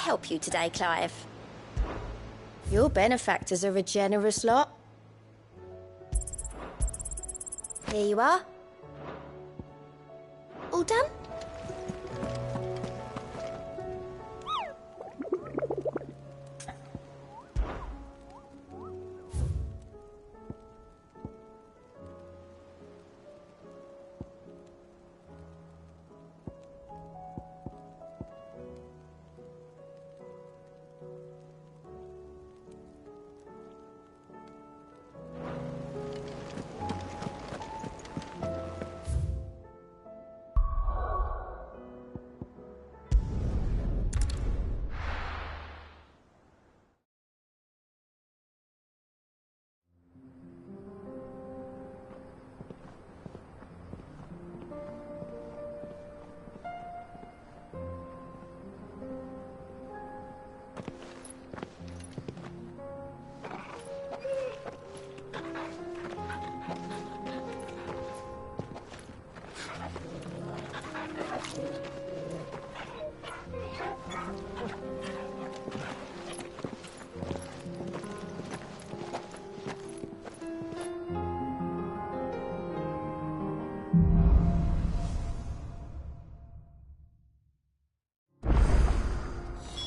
help you today, Clive? Your benefactors are a generous lot. Here you are. All done?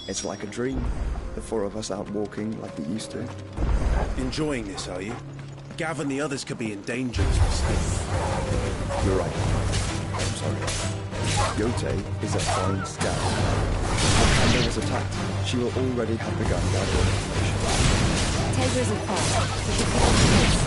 It's like a dream. The four of us out walking like we used to. Enjoying this, are you? Gav and the others could be in danger as we sleep. You're right. I'm sorry. Yote is a fine scout. When Panda was attacked, she will already have begun gathering information. Tegra isn't far. We should pick up the pace.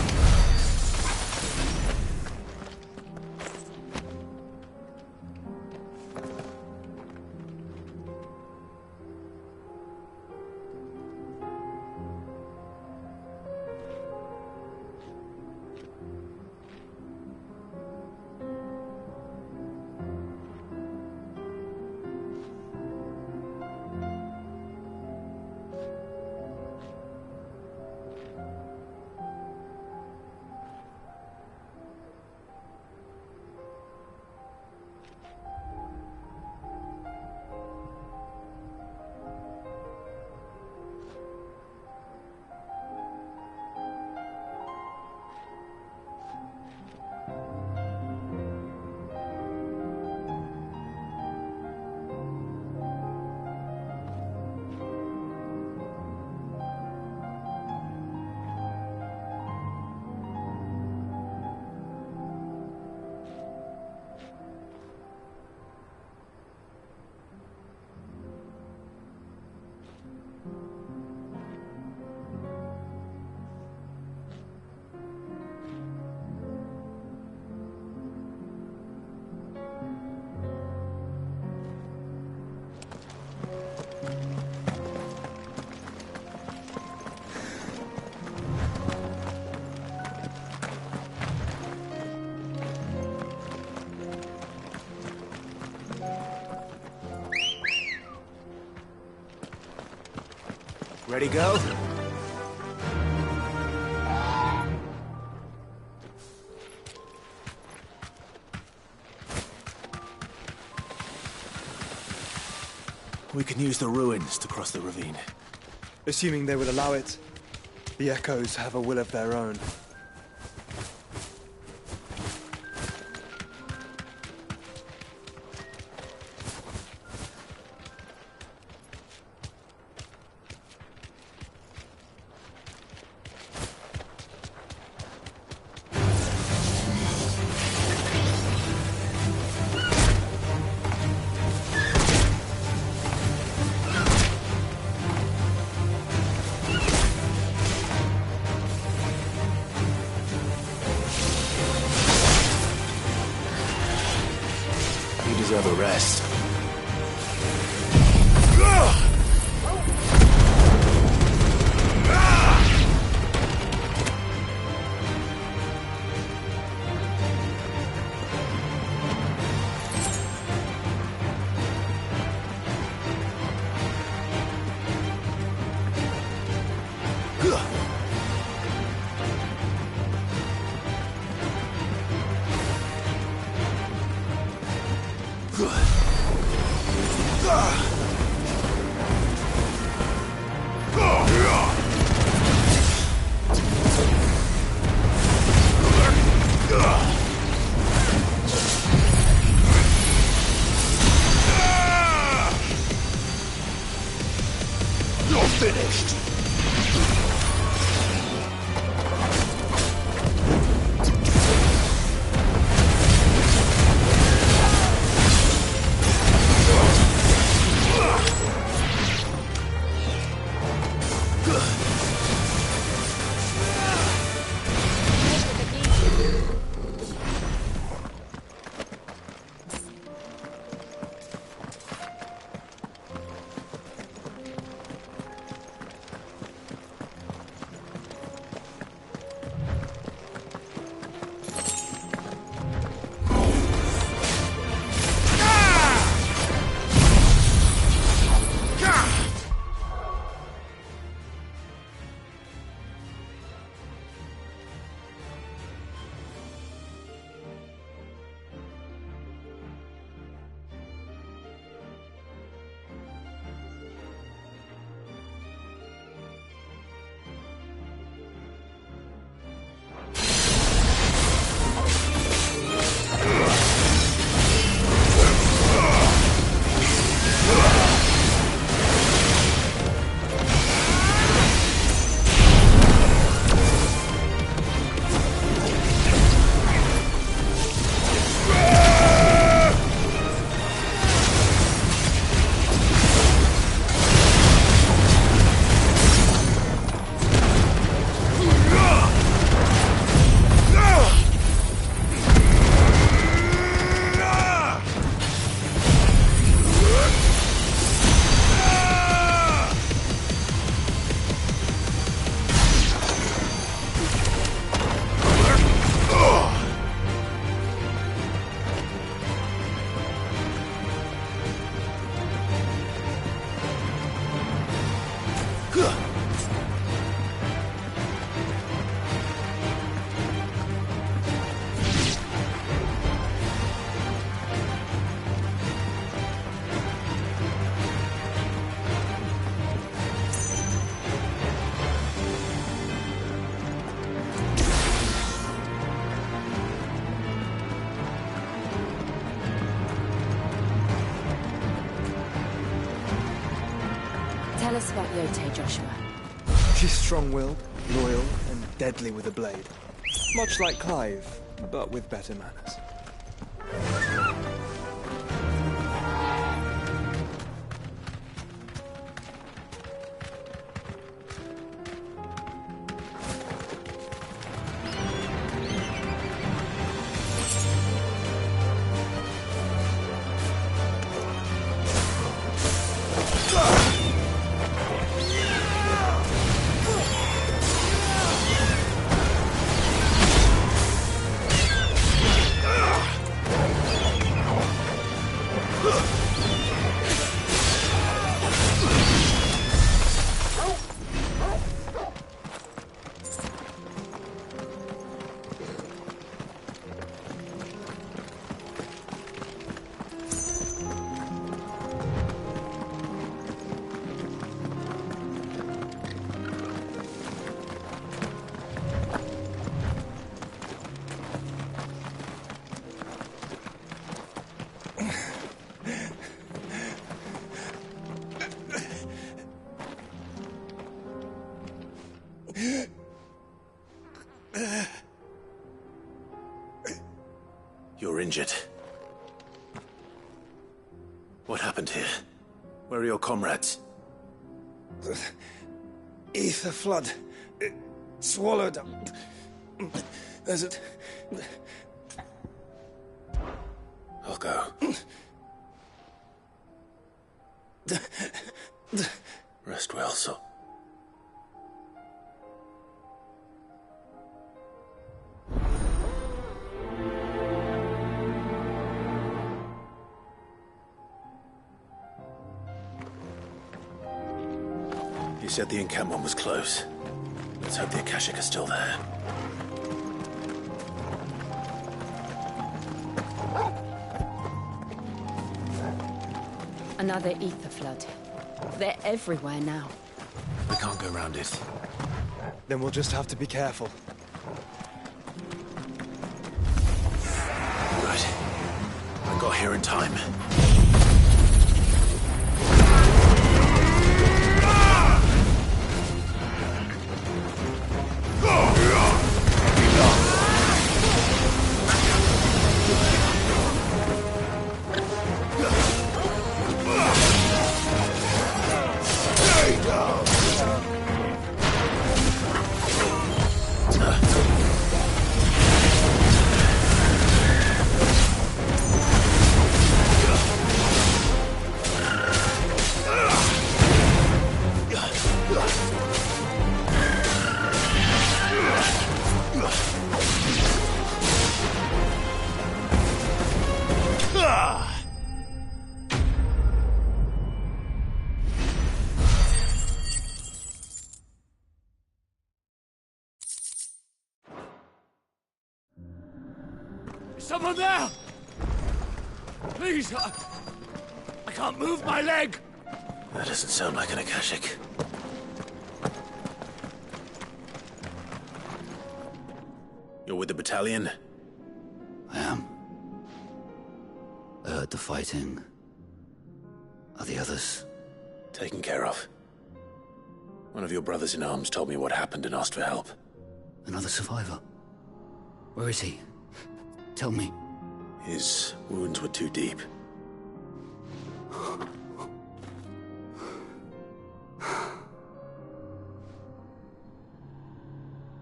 Ready, go? We can use the ruins to cross the ravine. Assuming they will allow it. The Echoes have a will of their own. Deserve a rest. You're finished! Tell us about Yote, Joshua. She's strong-willed, loyal, and deadly with a blade. Much like Clive, but with better manners. You're injured. What happened here? Where are your comrades? The ether flood. It swallowed up. There's it. I'll go. Rest well, so. You said the encampment was close. Let's hope the Akashic are still there. Another ether flood. They're everywhere now. We can't go around it. Then we'll just have to be careful. Good. I got here in time. Someone there! Please, I can't move my leg! That doesn't sound like an Akashic. You're with the battalion? I am. I heard the fighting. Are the others? Taken care of. One of your brothers in arms told me what happened and asked for help. Another survivor? Where is he? Tell me. His wounds were too deep.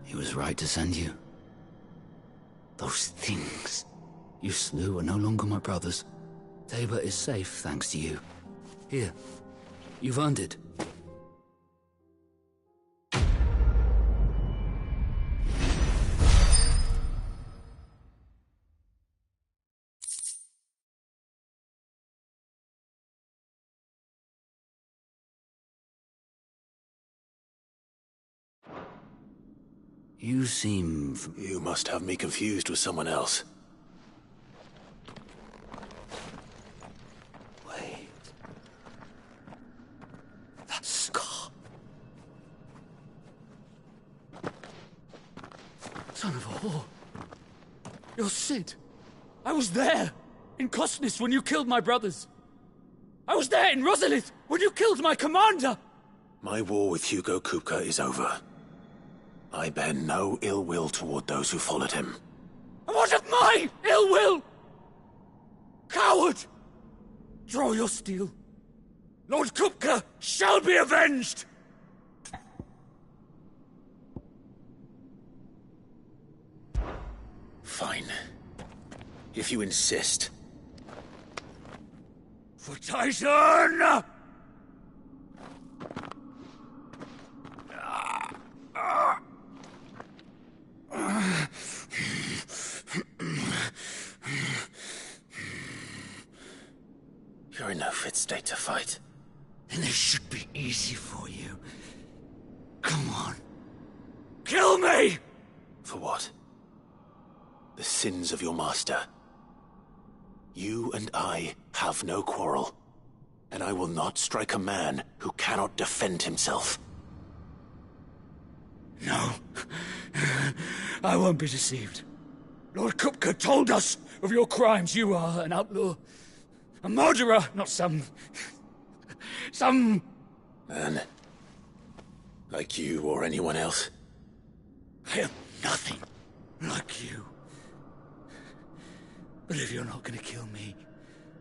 He was right to send you. Those things you slew are no longer my brothers. Tabor is safe thanks to you. Here, you've earned it. You seem... You must have me confused with someone else. Wait. That scar. Son of a whore. You're Sid. I was there, in Cosnis, when you killed my brothers. I was there in Rosalith, when you killed my commander! My war with Hugo Kupka is over. I bear no ill will toward those who followed him. And what of my ill will? Coward! Draw your steel. Lord Kupka shall be avenged! Fine. If you insist. For Titan! You're in no fit state to fight. And this should be easy for you. Come on. Kill me! For what? The sins of your master. You and I have no quarrel, and I will not strike a man who cannot defend himself. No. I won't be deceived. Lord Kupka told us of your crimes. You are an outlaw. A murderer, not some Man. Like you or anyone else. I am nothing like you. But if you're not gonna kill me,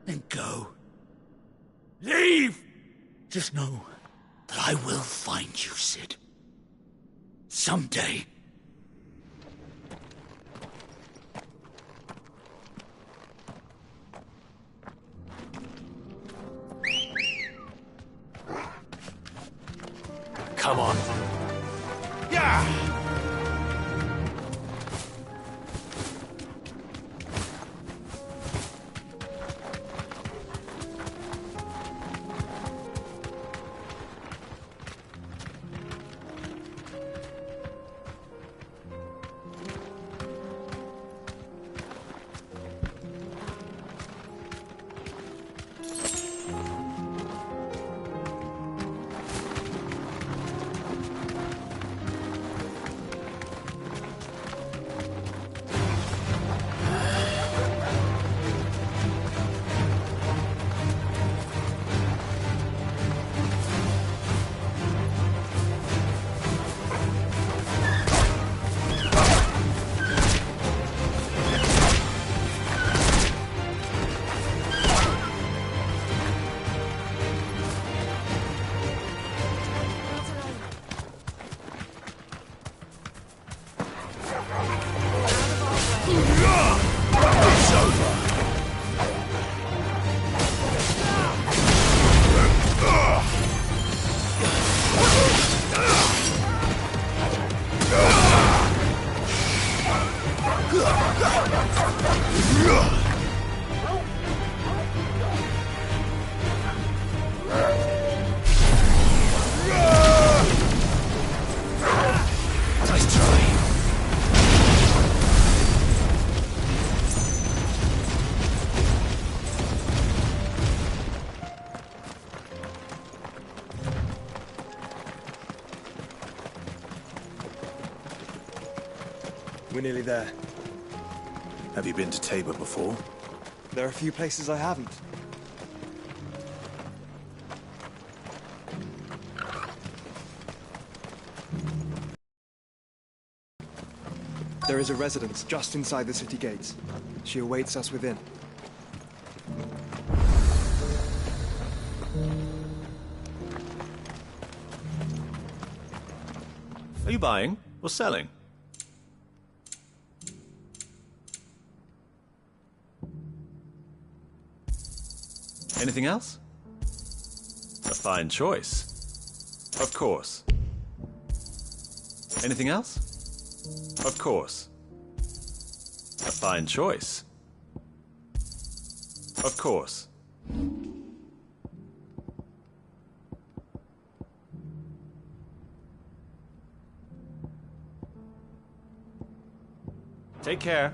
then go. Leave! Just know that I will find you, Sid. Someday. Come on. Yeah! We're nearly there. Have you been to Tabor before? There are a few places I haven't. There is a residence just inside the city gates. She awaits us within. Are you buying or selling? Anything else? A fine choice. Of course. Anything else? Of course. A fine choice. Of course. Take care.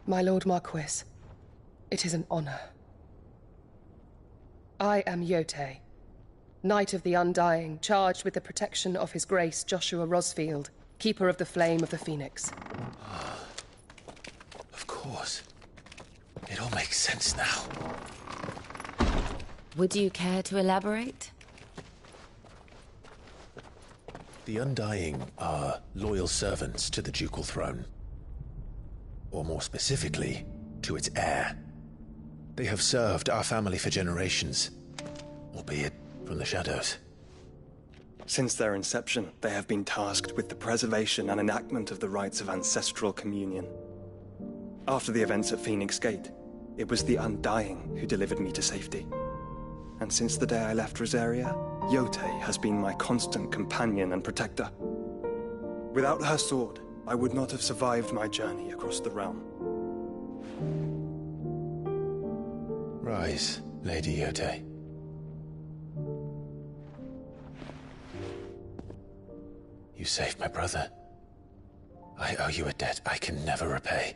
My Lord Marquis, it is an honor. I am Yotei, Knight of the Undying, charged with the protection of His Grace Joshua Rosfield, Keeper of the Flame of the Phoenix. Of course. It all makes sense now. Would you care to elaborate? The Undying are loyal servants to the ducal throne. Or more specifically, to its heir. They have served our family for generations, albeit from the shadows. Since their inception, they have been tasked with the preservation and enactment of the rites of ancestral communion. After the events at Phoenix Gate, it was the Undying who delivered me to safety. And since the day I left Rosaria, Yotei has been my constant companion and protector. Without her sword, I would not have survived my journey across the realm. Rise, Lady Yotei. You saved my brother. I owe you a debt I can never repay.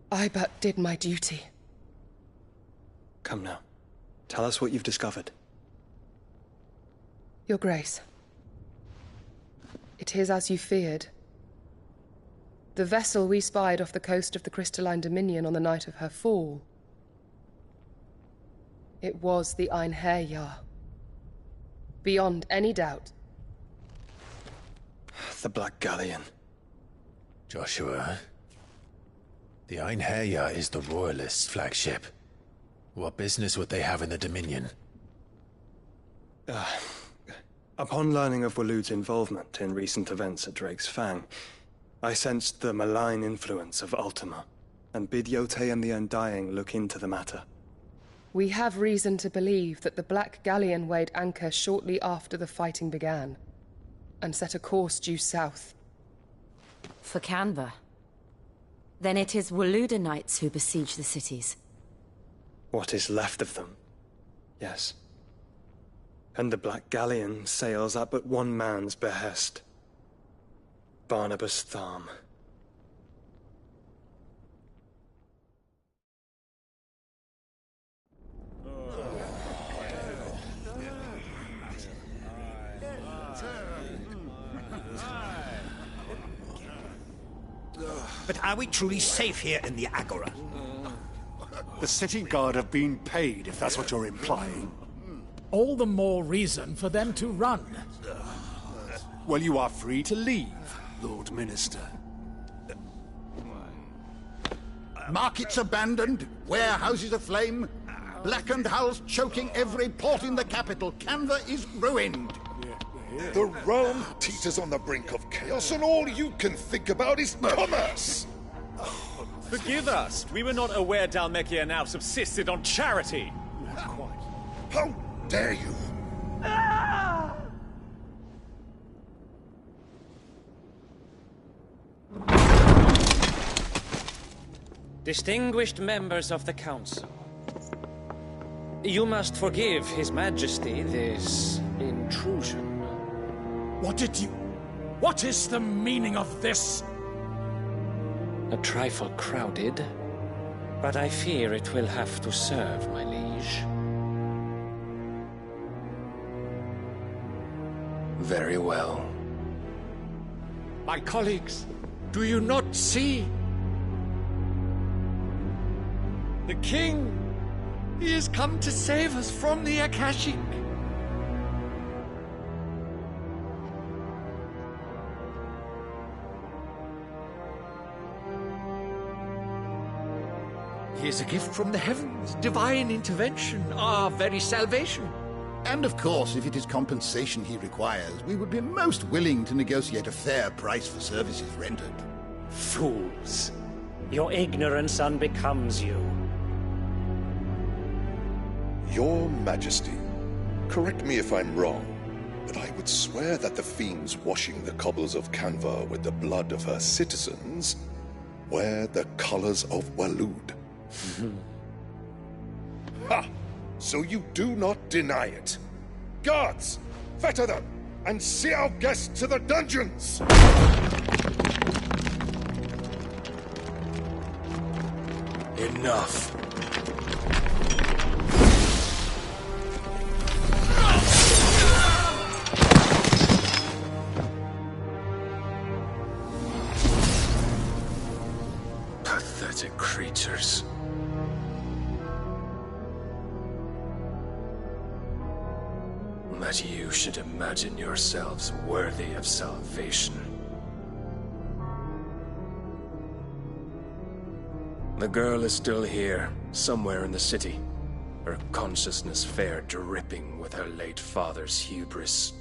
I but did my duty. Come now. Tell us what you've discovered. Your Grace. It is as you feared. The vessel we spied off the coast of the Crystalline Dominion on the night of her fall. It was the Einherjar. Beyond any doubt. The Black Galleon. Joshua, the Einherjar is the Royalists' flagship. What business would they have in the Dominion? Upon learning of Waloed's involvement in recent events at Drake's Fang, I sensed the malign influence of Ultima, and bid Yotei and the Undying look into the matter. We have reason to believe that the Black Galleon weighed anchor shortly after the fighting began, and set a course due south. For Canva. Then it is Waloed Knights who besiege the cities. What is left of them? Yes. And the Black Galleon sails at but one man's behest. Barnabas Tharm. But are we truly safe here in the Agora? The city guard have been paid, if that's what you're implying. All the more reason for them to run. Well, you are free to leave, Lord Minister. Markets abandoned, warehouses aflame, blackened hulls choking every port in the capital. Canva is ruined. The realm teeters on the brink of chaos, and all you can think about is commerce! Forgive us. We were not aware Dhalmekia now subsisted on charity. Not quite. How dare you! Distinguished members of the Council, you must forgive His Majesty this intrusion. What is the meaning of this? A trifle crowded, but I fear it will have to serve, my liege. Very well. My colleagues, do you not see? The king! He has come to save us from the Akashic! He is a gift from the heavens, divine intervention, our very salvation. And of course, if it is compensation he requires, we would be most willing to negotiate a fair price for services rendered. Fools! Your ignorance unbecomes you. Your Majesty, correct me if I'm wrong, but I would swear that the fiends washing the cobbles of Canva with the blood of her citizens wear the colors of Waloed. Ha! So you do not deny it. Guards, fetter them, and see our guests to the dungeons! Enough. Pathetic creatures. That you should imagine yourselves worthy of salvation. The girl is still here, somewhere in the city. Her consciousness fair dripping with her late father's hubris.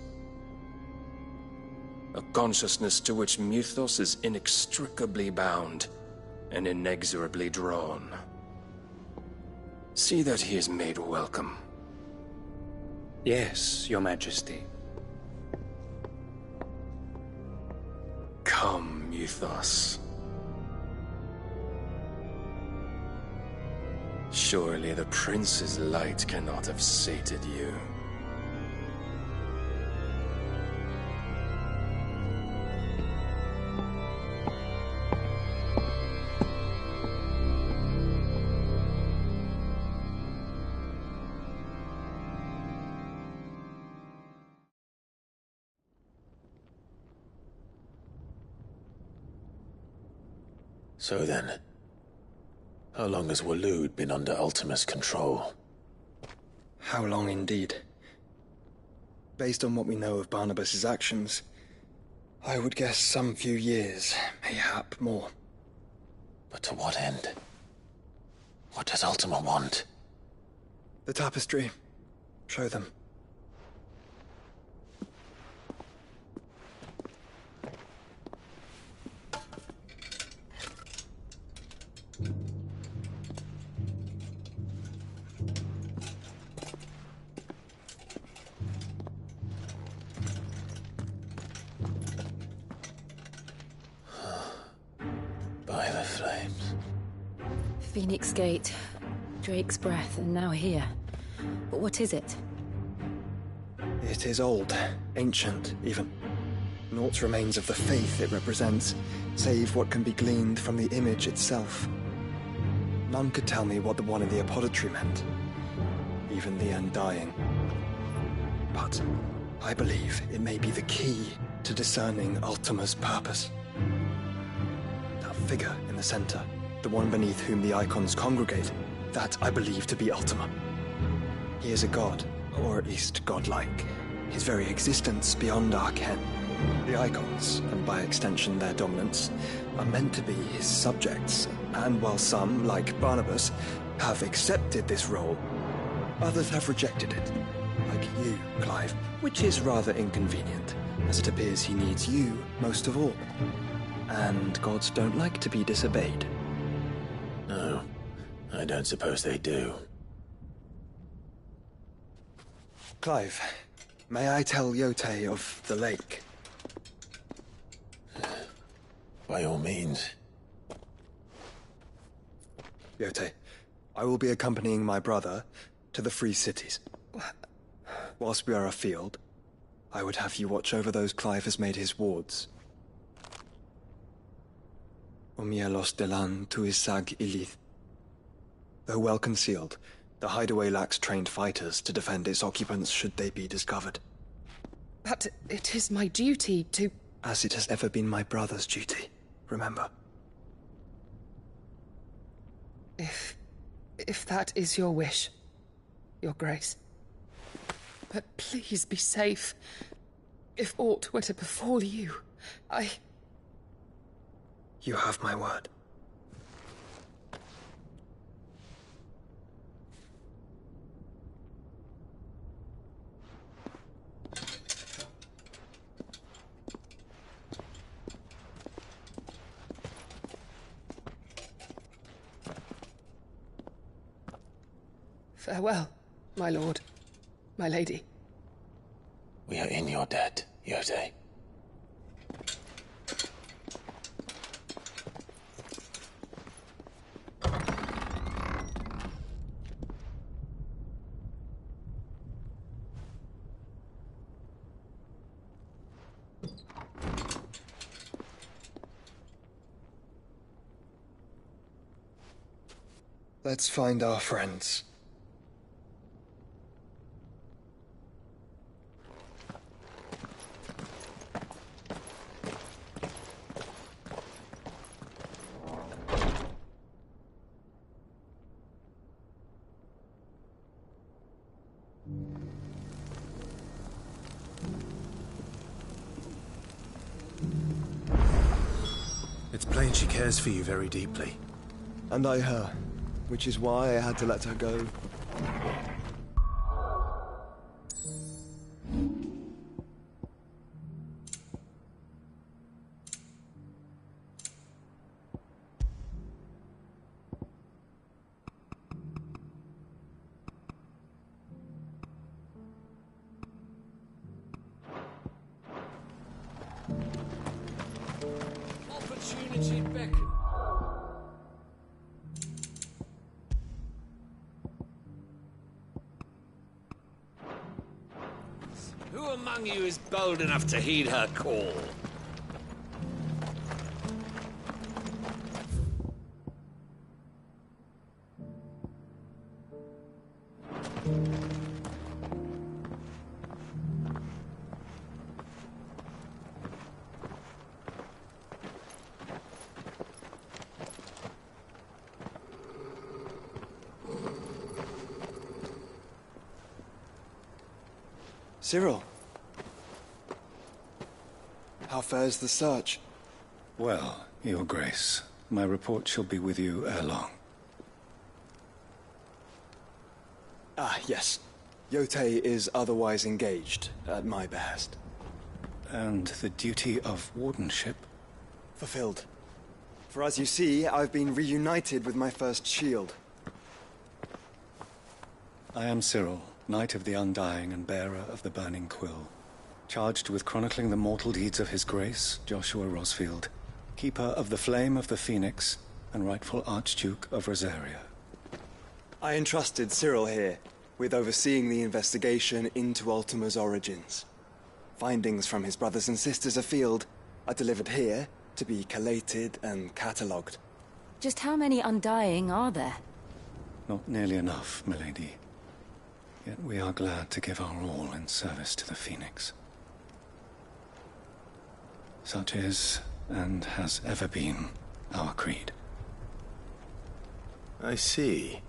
A consciousness to which Mythos is inextricably bound and inexorably drawn. See that he is made welcome. Yes, Your Majesty. Come, Mythos. Surely the prince's light cannot have sated you. So then, how long has Waloed been under Ultima's control? How long indeed? Based on what we know of Barnabas's actions, I would guess some few years, mayhap more. But to what end? What does Ultima want? The tapestry. Show them. By the flames. Phoenix Gate, Drake's Breath, and now here. But what is it? It is old, ancient, even. Naught remains of the faith it represents, save what can be gleaned from the image itself. None could tell me what the one in the apothecary meant, even the Undying. But I believe it may be the key to discerning Ultima's purpose. That figure in the center, the one beneath whom the icons congregate, that I believe to be Ultima. He is a god, or at least godlike, his very existence beyond our ken. The icons, and by extension their dominance, are meant to be his subjects, and while some, like Barnabas, have accepted this role, others have rejected it, like you, Clive, which is rather inconvenient, as it appears he needs you most of all. And gods don't like to be disobeyed. No, I don't suppose they do. Clive, may I tell Yotei of the lake? By all means. Yotei, I will be accompanying my brother to the Free Cities. Whilst we are afield, I would have you watch over those Clive has made his wards. Omielos delan tuisag ilith. Though well concealed, the hideaway lacks trained fighters to defend its occupants should they be discovered. But it is my duty to... As it has ever been my brother's duty, remember. If that is your wish, Your Grace. But please be safe. If aught were to befall you, You have my word. Farewell, my lord, my lady. We are in your debt, Yotei. Let's find our friends. It's plain she cares for you very deeply. And I her, which is why I had to let her go. Opportunity beckons. Who among you is bold enough to heed her call? Cyril. How fares the search? Well, Your Grace, my report shall be with you ere long. Ah, yes. Yotei is otherwise engaged, at my behest. And the duty of wardenship? Fulfilled. For as you see, I've been reunited with my first shield. I am Cyril, Knight of the Undying and bearer of the Burning Quill, charged with chronicling the mortal deeds of His Grace, Joshua Rosfield, Keeper of the Flame of the Phoenix, and rightful Archduke of Rosaria. I entrusted Cyril here with overseeing the investigation into Ultima's origins. Findings from his brothers and sisters afield are delivered here to be collated and catalogued. Just how many Undying are there? Not nearly enough, milady. Yet we are glad to give our all in service to the Phoenix. Such is, and has ever been, our creed. I see.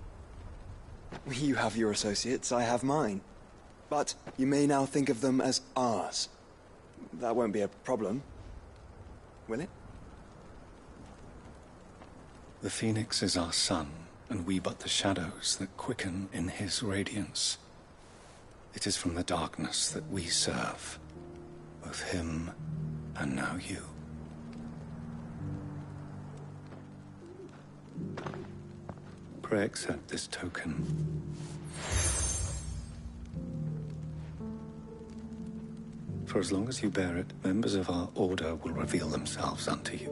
You have your associates, I have mine. But you may now think of them as ours. That won't be a problem, will it? The Phoenix is our sun, and we but the shadows that quicken in his radiance. It is from the darkness that we serve. Both him and now you. Pray accept this token. For as long as you bear it, members of our order will reveal themselves unto you.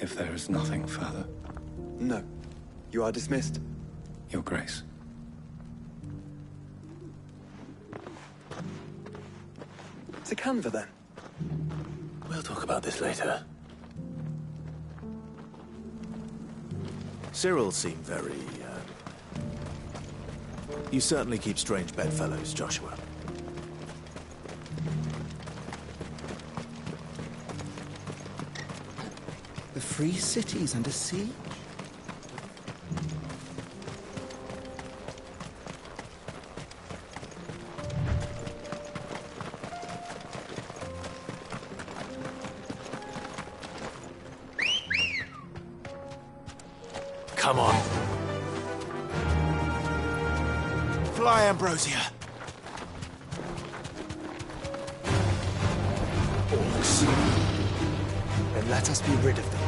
If there is nothing further. No. You are dismissed. Your Grace. To Canva, then. We'll talk about this later. Cyril seemed very, You certainly keep strange bedfellows, Joshua. The free cities under siege? Come on. Fly, Ambrosia. Orcs. Then let us be rid of them.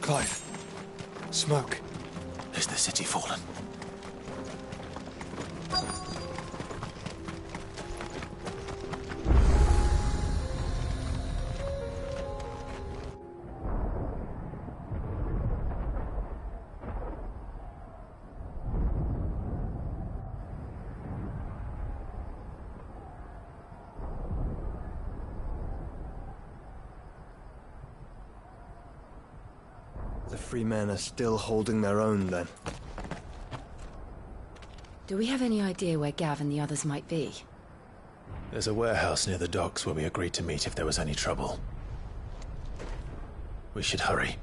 Clive. Smoke. Is the city fallen? The free men are still holding their own, then. Do we have any idea where Gav and the others might be? There's a warehouse near the docks where we agreed to meet if there was any trouble. We should hurry.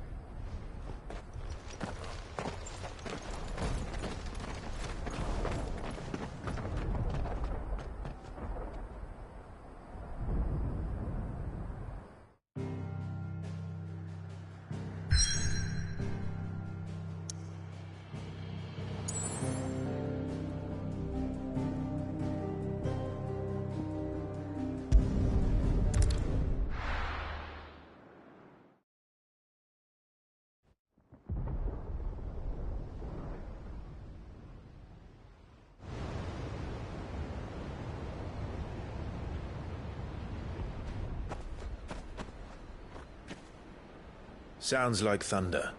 Sounds like thunder.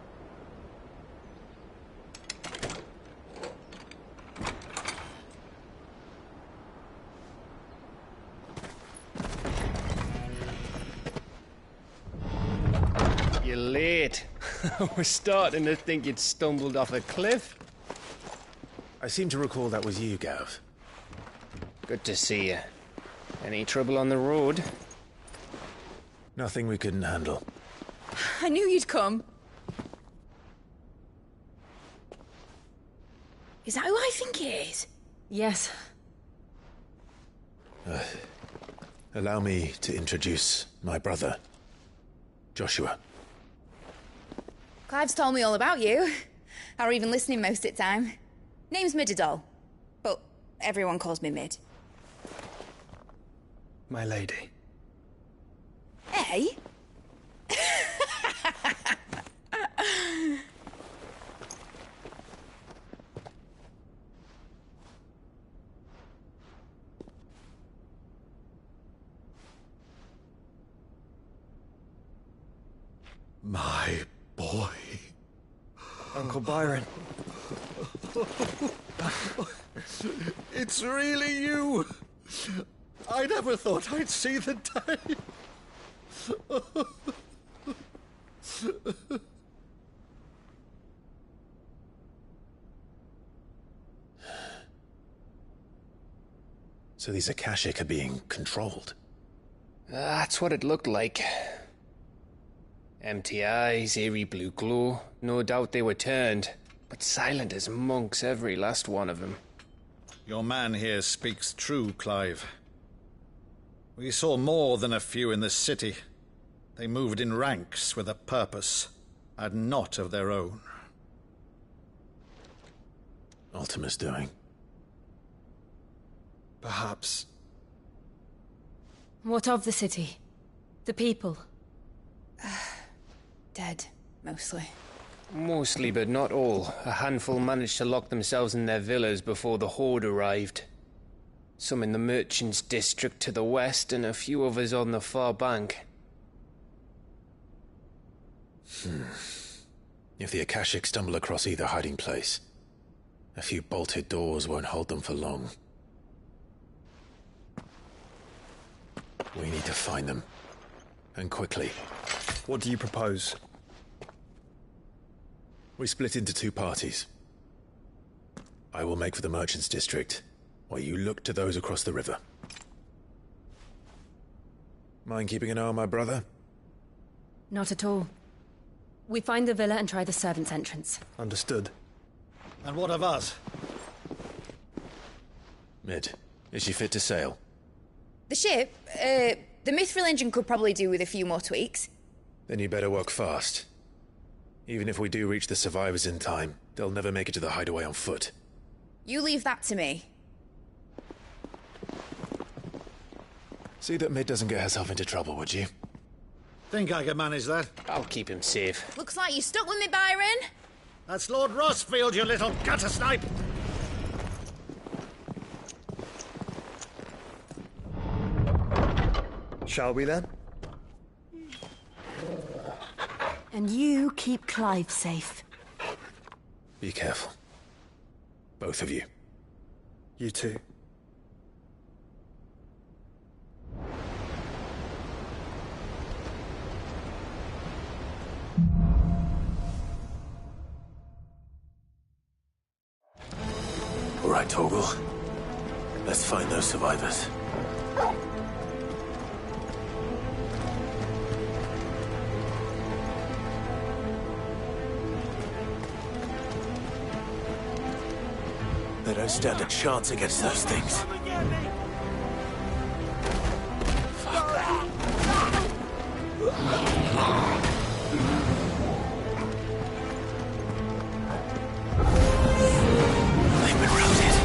late. We're starting to think you'd stumbled off a cliff. I seem to recall that was you, Gav. Good to see you. Any trouble on the road? Nothing we couldn't handle. I knew you'd come. Is that who I think it is? Yes. Allow me to introduce my brother, Joshua. Clive's told me all about you. Or even listening most of the time. Name's Midadol, but everyone calls me Mid. My lady. Hey? My boy. Uncle Byron. It's really you. I never thought I'd see the day. So these Akashic are being controlled? That's what it looked like. Empty eyes, eerie blue glow. No doubt they were turned, but silent as monks, every last one of them. Your man here speaks true, Clive. We saw more than a few in this city. They moved in ranks with a purpose, and not of their own. Ultima's doing. Perhaps. What of the city? The people? Dead, mostly. Mostly, but not all. A handful managed to lock themselves in their villas before the Horde arrived. Some in the Merchants' District to the west, and a few others on the far bank. If the Akashic stumble across either hiding place, a few bolted doors won't hold them for long. We need to find them. And quickly. What do you propose? We split into two parties. I will make for the Merchants' District, while you look to those across the river. Mind keeping an eye on my brother? Not at all. We find the villa and try the servants' entrance. Understood. And what of us? Mid, is she fit to sail? The ship, the Mithril engine could probably do with a few more tweaks. Then you better work fast. Even if we do reach the survivors in time, they'll never make it to the hideaway on foot. You leave that to me. See that Mid doesn't get herself into trouble, would you? Think I can manage that? I'll keep him safe. Looks like you stuck with me, Byron. That's Lord Rossfield, you little gutter snipe! Shall we then? And you keep Clive safe. Be careful. Both of you. You too. All right, Torgal. Let's find those survivors. They don't stand a chance against those things. They've been routed.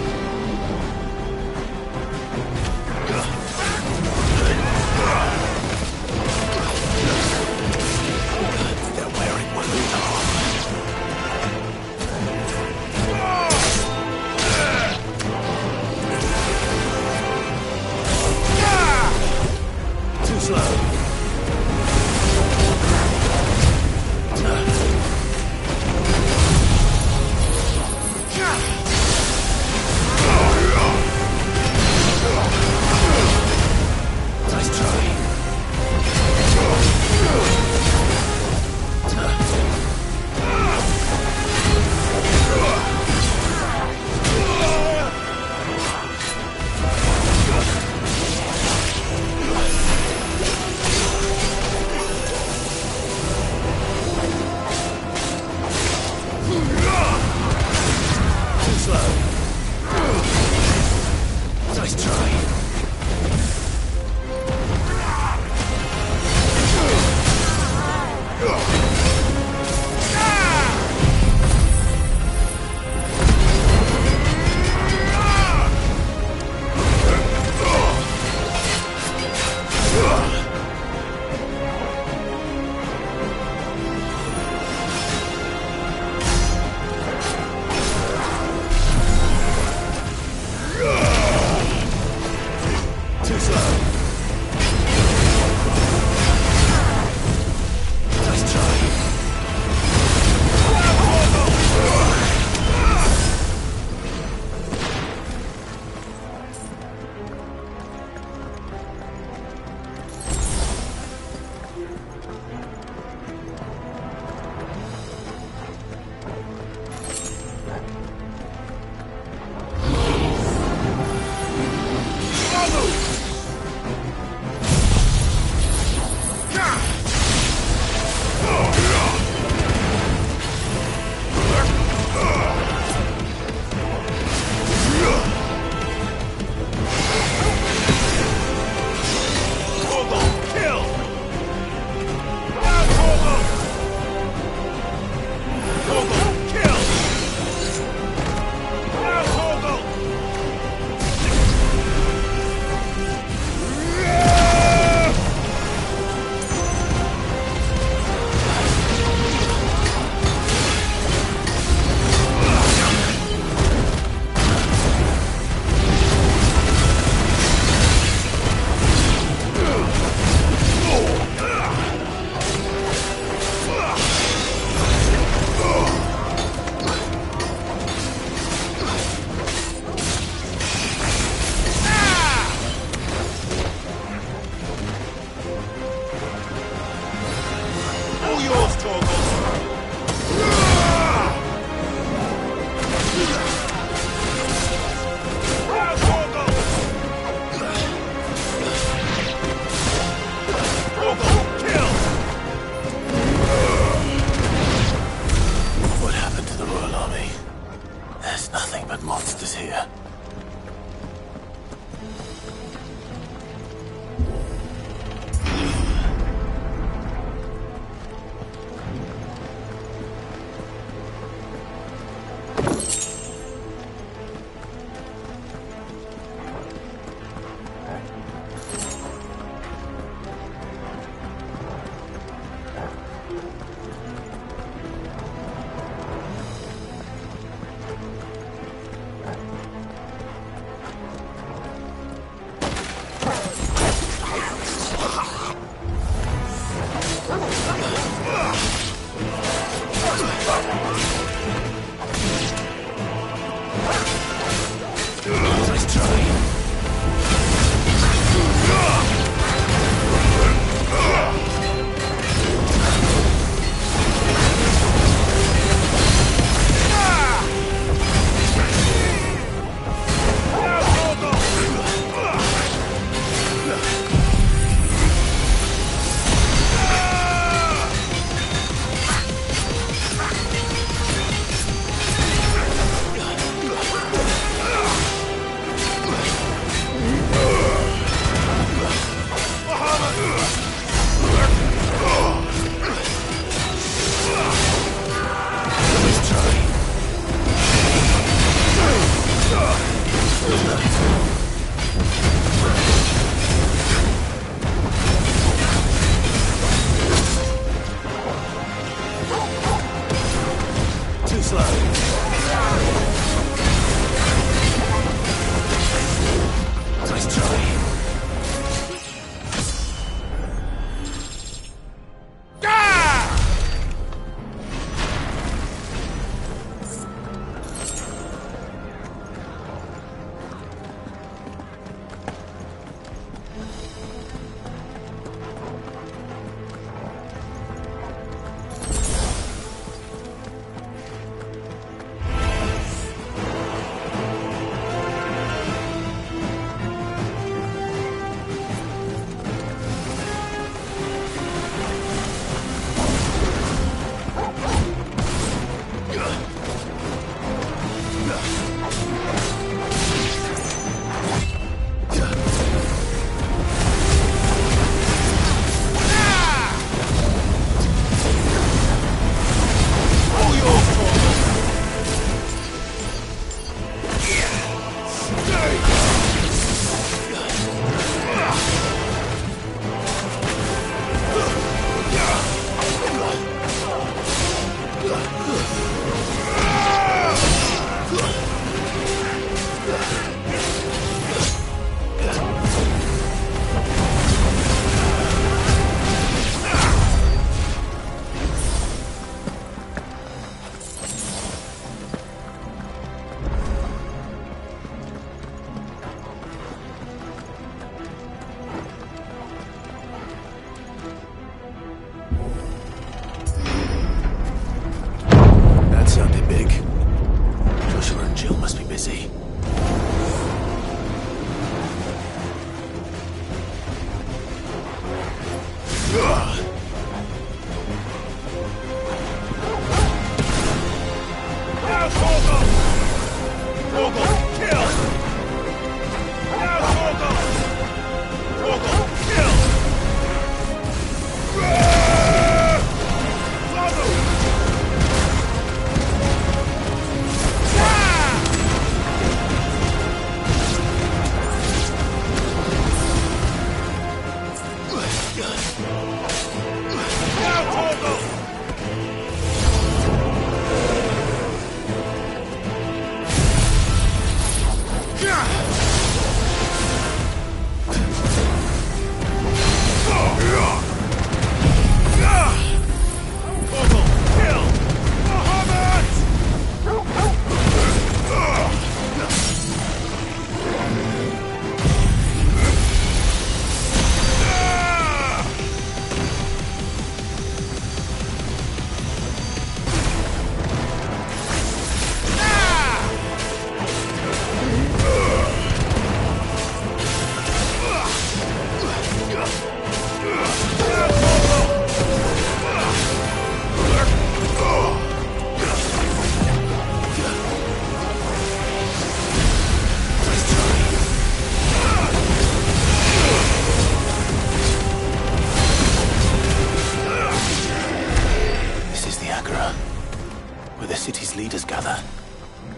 They're wearing Waludo. Too slow.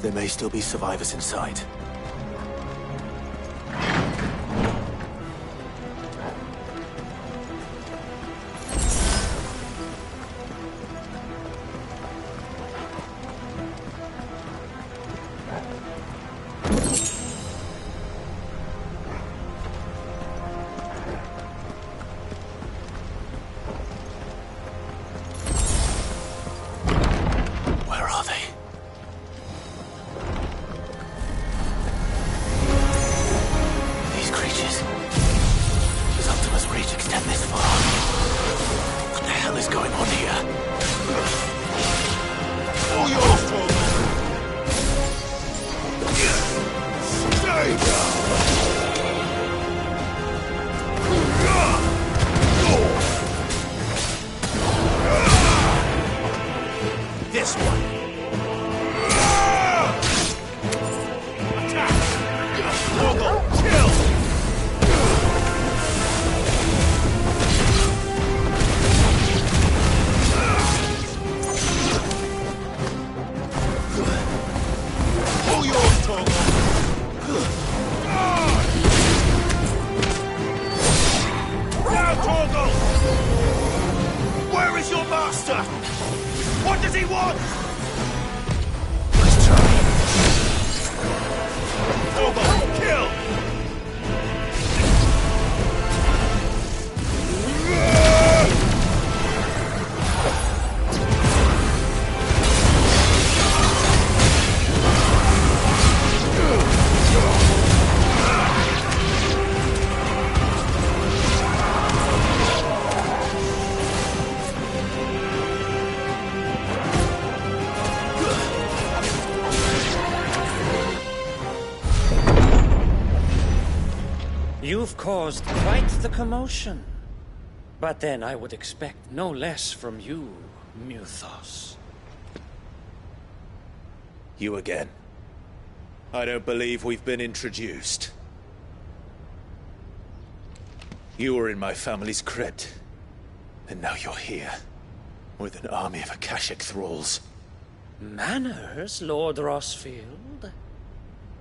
There may still be survivors inside. You've caused quite the commotion. But then I would expect no less from you, Muthos. You again. I don't believe we've been introduced. You were in my family's crypt, and now you're here, with an army of Akashic thralls. Manners, Lord Rosfield?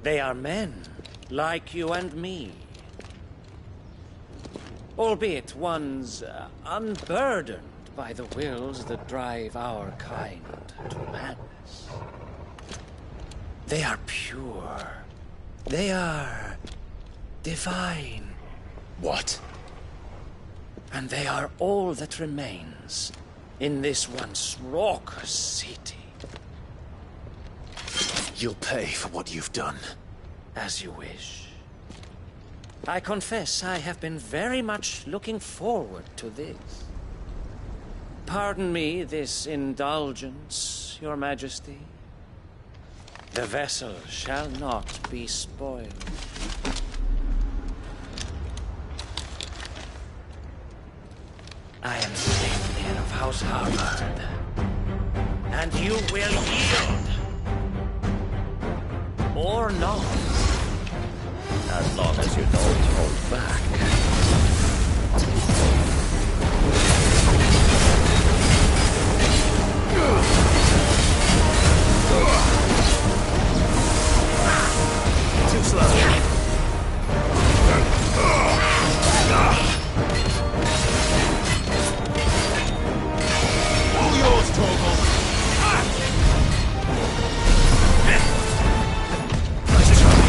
They are men, like you and me. Albeit ones unburdened by the wills that drive our kind to madness. They are pure. They are divine. What? And they are all that remains in this once raucous city. You'll pay for what you've done. As you wish. I confess I have been very much looking forward to this. Pardon me this indulgence, Your Majesty. The vessel shall not be spoiled. I am Savior of House Harvard, and you will yield. or not. As long as you don't hold back. Too slow. All yours, Torgal. Nice try.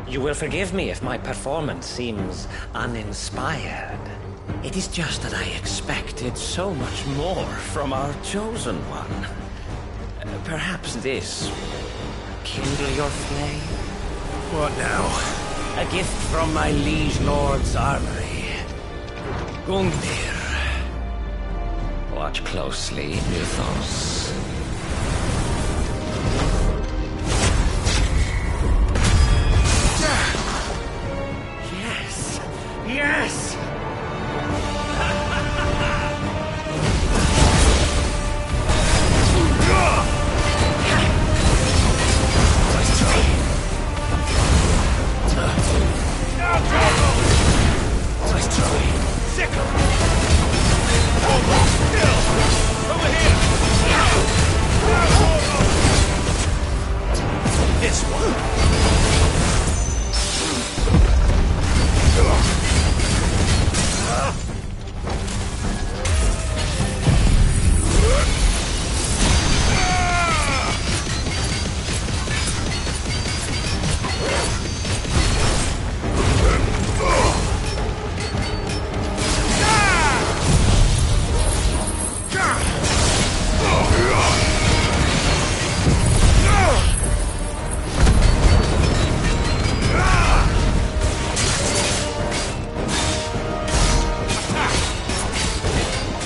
You will forgive me if my performance seems uninspired. It is just that I expected so much more from our chosen one. Perhaps this will kindle your flame? What now? A gift from my liege lord's armory. Gungnir. Watch closely, Mythos. Yes! Yes! Nice try. Nice try. Sickle! Over here! This one.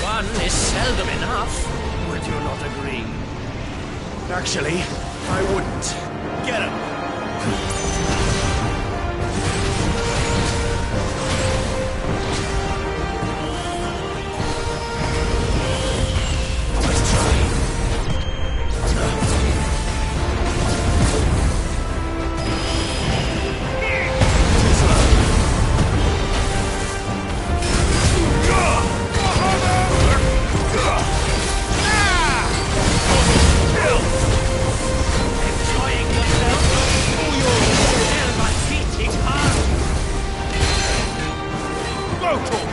One is seldom enough. Would you not agree? Actually, I wouldn't. Get him. Nice try. Too slow. Enjoying yourself? Feel my beating heart. Local!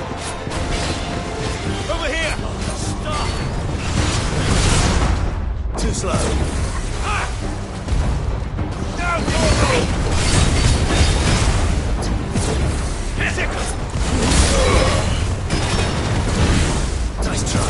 Over here! Stop! Too slow. Now, Torgal! Nice try. Nice try.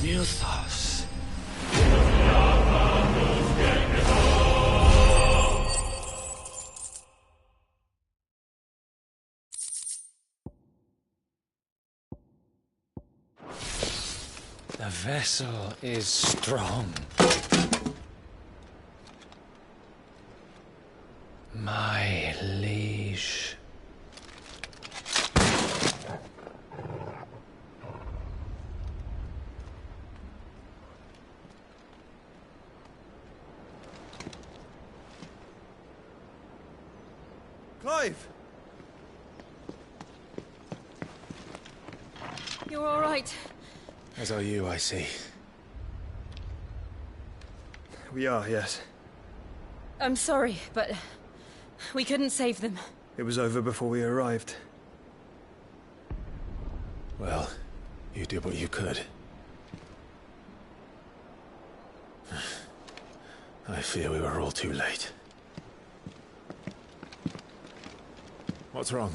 Mythos. The vessel is strong. My liege. Clive! You're all right. As are you, I see. We are, yes. I'm sorry, but we couldn't save them. It was over before we arrived. Well, you did what you could. I fear we were all too late. What's wrong?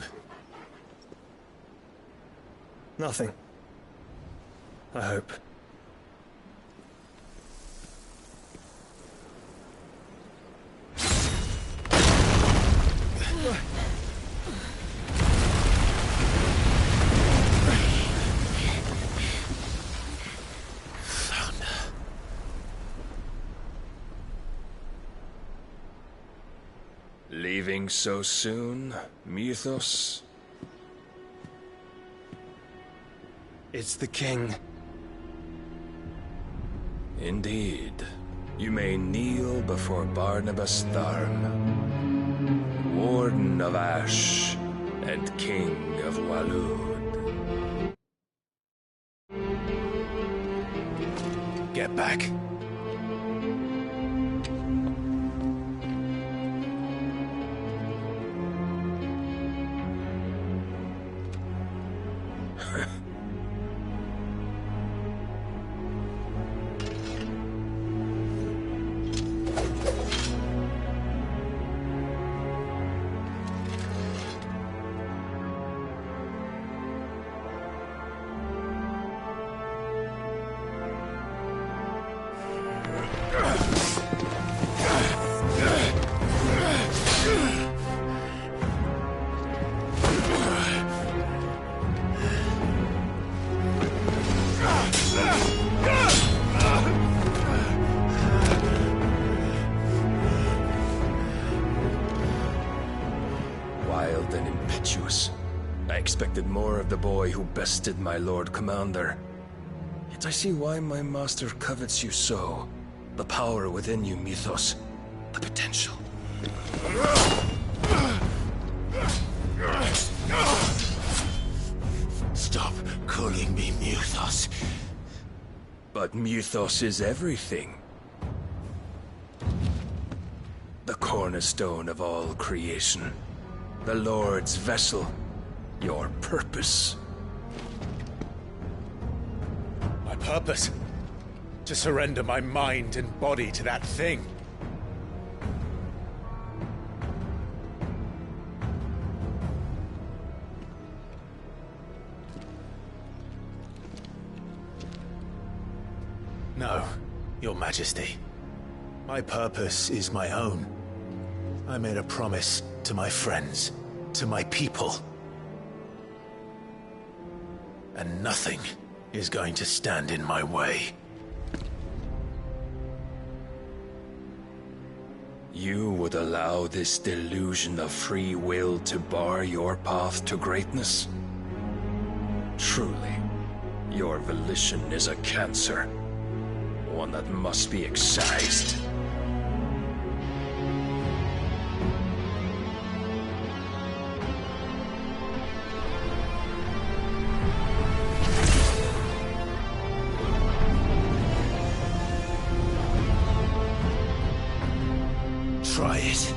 Nothing. I hope. Leaving so soon, Mythos? It's the king. Indeed. You may kneel before Barnabas Tharm, Warden of Ash and King of Waloed. Get back. Wild and impetuous. I expected more of the boy who bested my Lord Commander. Yet I see why my master covets you so. The power within you, Mythos. The potential. Stop calling me Mythos. But Mythos is everything. The cornerstone of all creation. The Lord's vessel. Your purpose. My purpose? To surrender my mind and body to that thing. No, Your Majesty. My purpose is my own. I made a promise to my friends, to my people. And nothing is going to stand in my way. You would allow this delusion of free will to bar your path to greatness? Truly, your volition is a cancer. One that must be excised. Try it.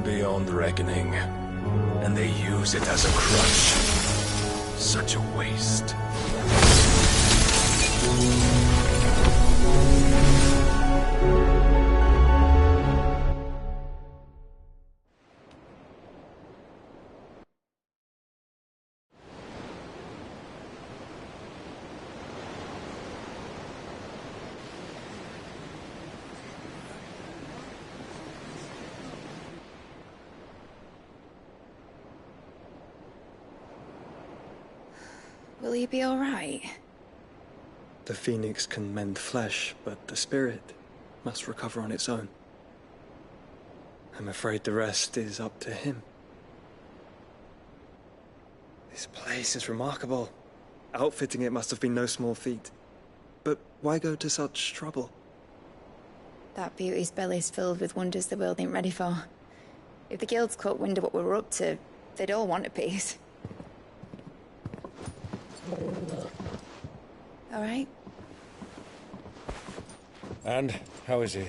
beyond reckoning, and they use it as a crutch. Such a waste. Will he be alright? The phoenix can mend flesh, but the spirit must recover on its own. I'm afraid the rest is up to him. This place is remarkable. Outfitting it must have been no small feat. But why go to such trouble? That beauty's belly's filled with wonders the world ain't ready for. If the guilds caught wind of what we were up to, they'd all want a piece. All right? And how is he?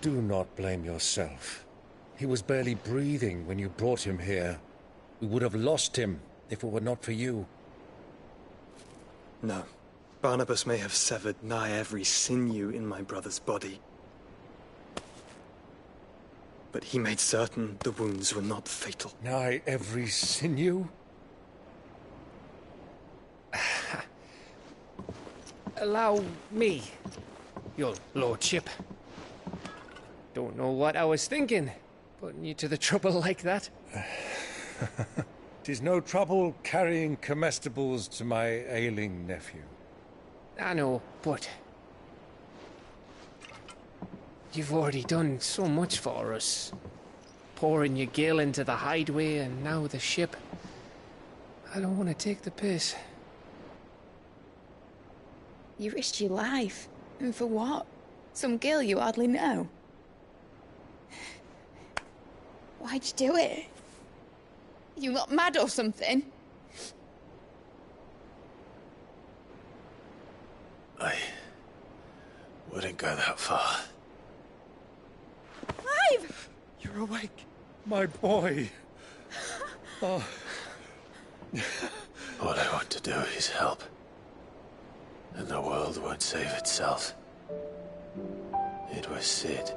Do not blame yourself. He was barely breathing when you brought him here. We would have lost him if it were not for you. No. Barnabas may have severed nigh every sinew in my brother's body. But he made certain the wounds were not fatal. Nigh every sinew? Allow me, your lordship. Don't know what I was thinking, putting you to the trouble like that. 'Tis no trouble carrying comestibles to my ailing nephew. I know, but you've already done so much for us. Pouring your gil into the hideaway and now the ship. I don't want to take the piss. You risked your life. And for what? Some girl you hardly know. Why'd you do it? You not mad or something? I wouldn't go that far. Clive! You're awake, my boy. Oh. All I want to do is help. And the world won't save itself. It was Sid.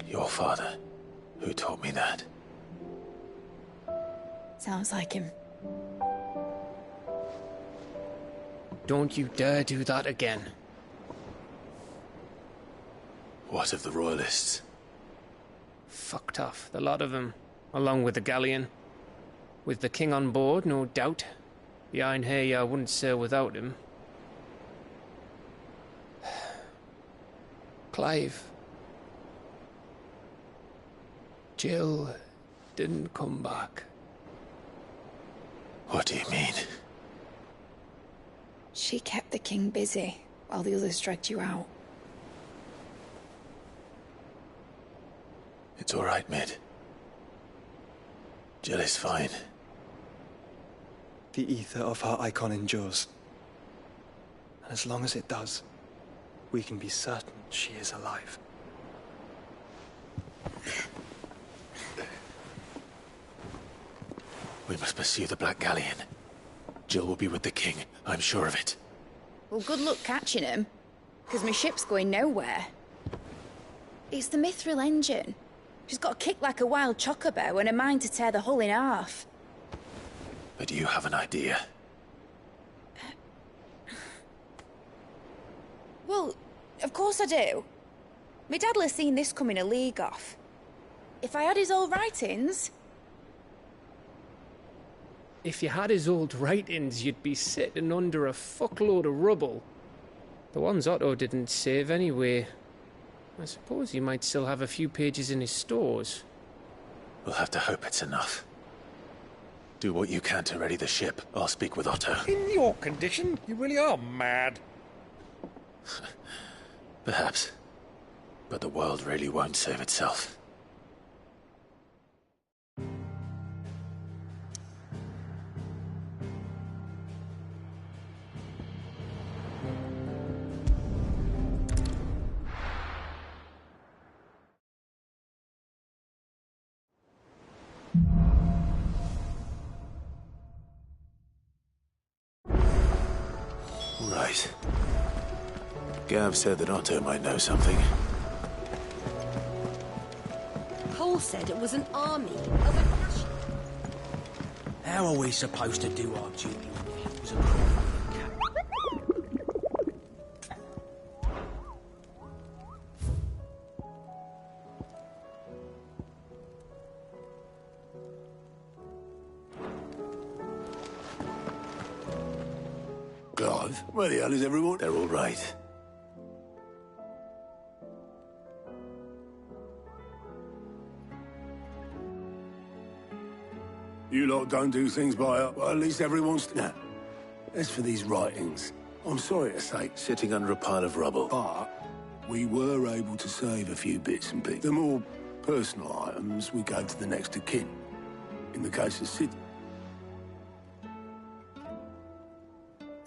Your father, who taught me that. Sounds like him. Don't you dare do that again. What of the Royalists? Fucked off, the lot of them, along with the galleon. With the king on board, no doubt. Behind here, I wouldn't sail without him. Clive. Jill didn't come back. What do you mean? She kept the king busy while the others dragged you out. It's all right, Mid. Jill is fine. The ether of her icon endures. And as long as it does, we can be certain she is alive. We must pursue the Black Galleon. Jill will be with the king, I'm sure of it. Well, good luck catching him, because my ship's going nowhere. It's the Mithril engine. She's got a kick like a wild chocobo and a mind to tear the hull in half. But you have an idea. Well, of course I do. My dad'll have seen this coming a league off. If I had his old writings... If you had his old writings, you'd be sitting under a fuckload of rubble. The ones Otto didn't save anyway. I suppose he might still have a few pages in his stores. We'll have to hope it's enough. Do what you can to ready the ship. I'll speak with Otto. In your condition, you really are mad. Perhaps. But the world really won't save itself. spies. Gav said that Otto might know something. Cole said it was an army of a... How are we supposed to do our duty when he was a Clive, where the hell is everyone? They're all right. You lot don't do things by up, well, at least everyone's... Now, as for these writings, I'm sorry to say... Sitting under a pile of rubble. But we were able to save a few bits and pieces. The more personal items we gave to the next of kin. In the case of Sid.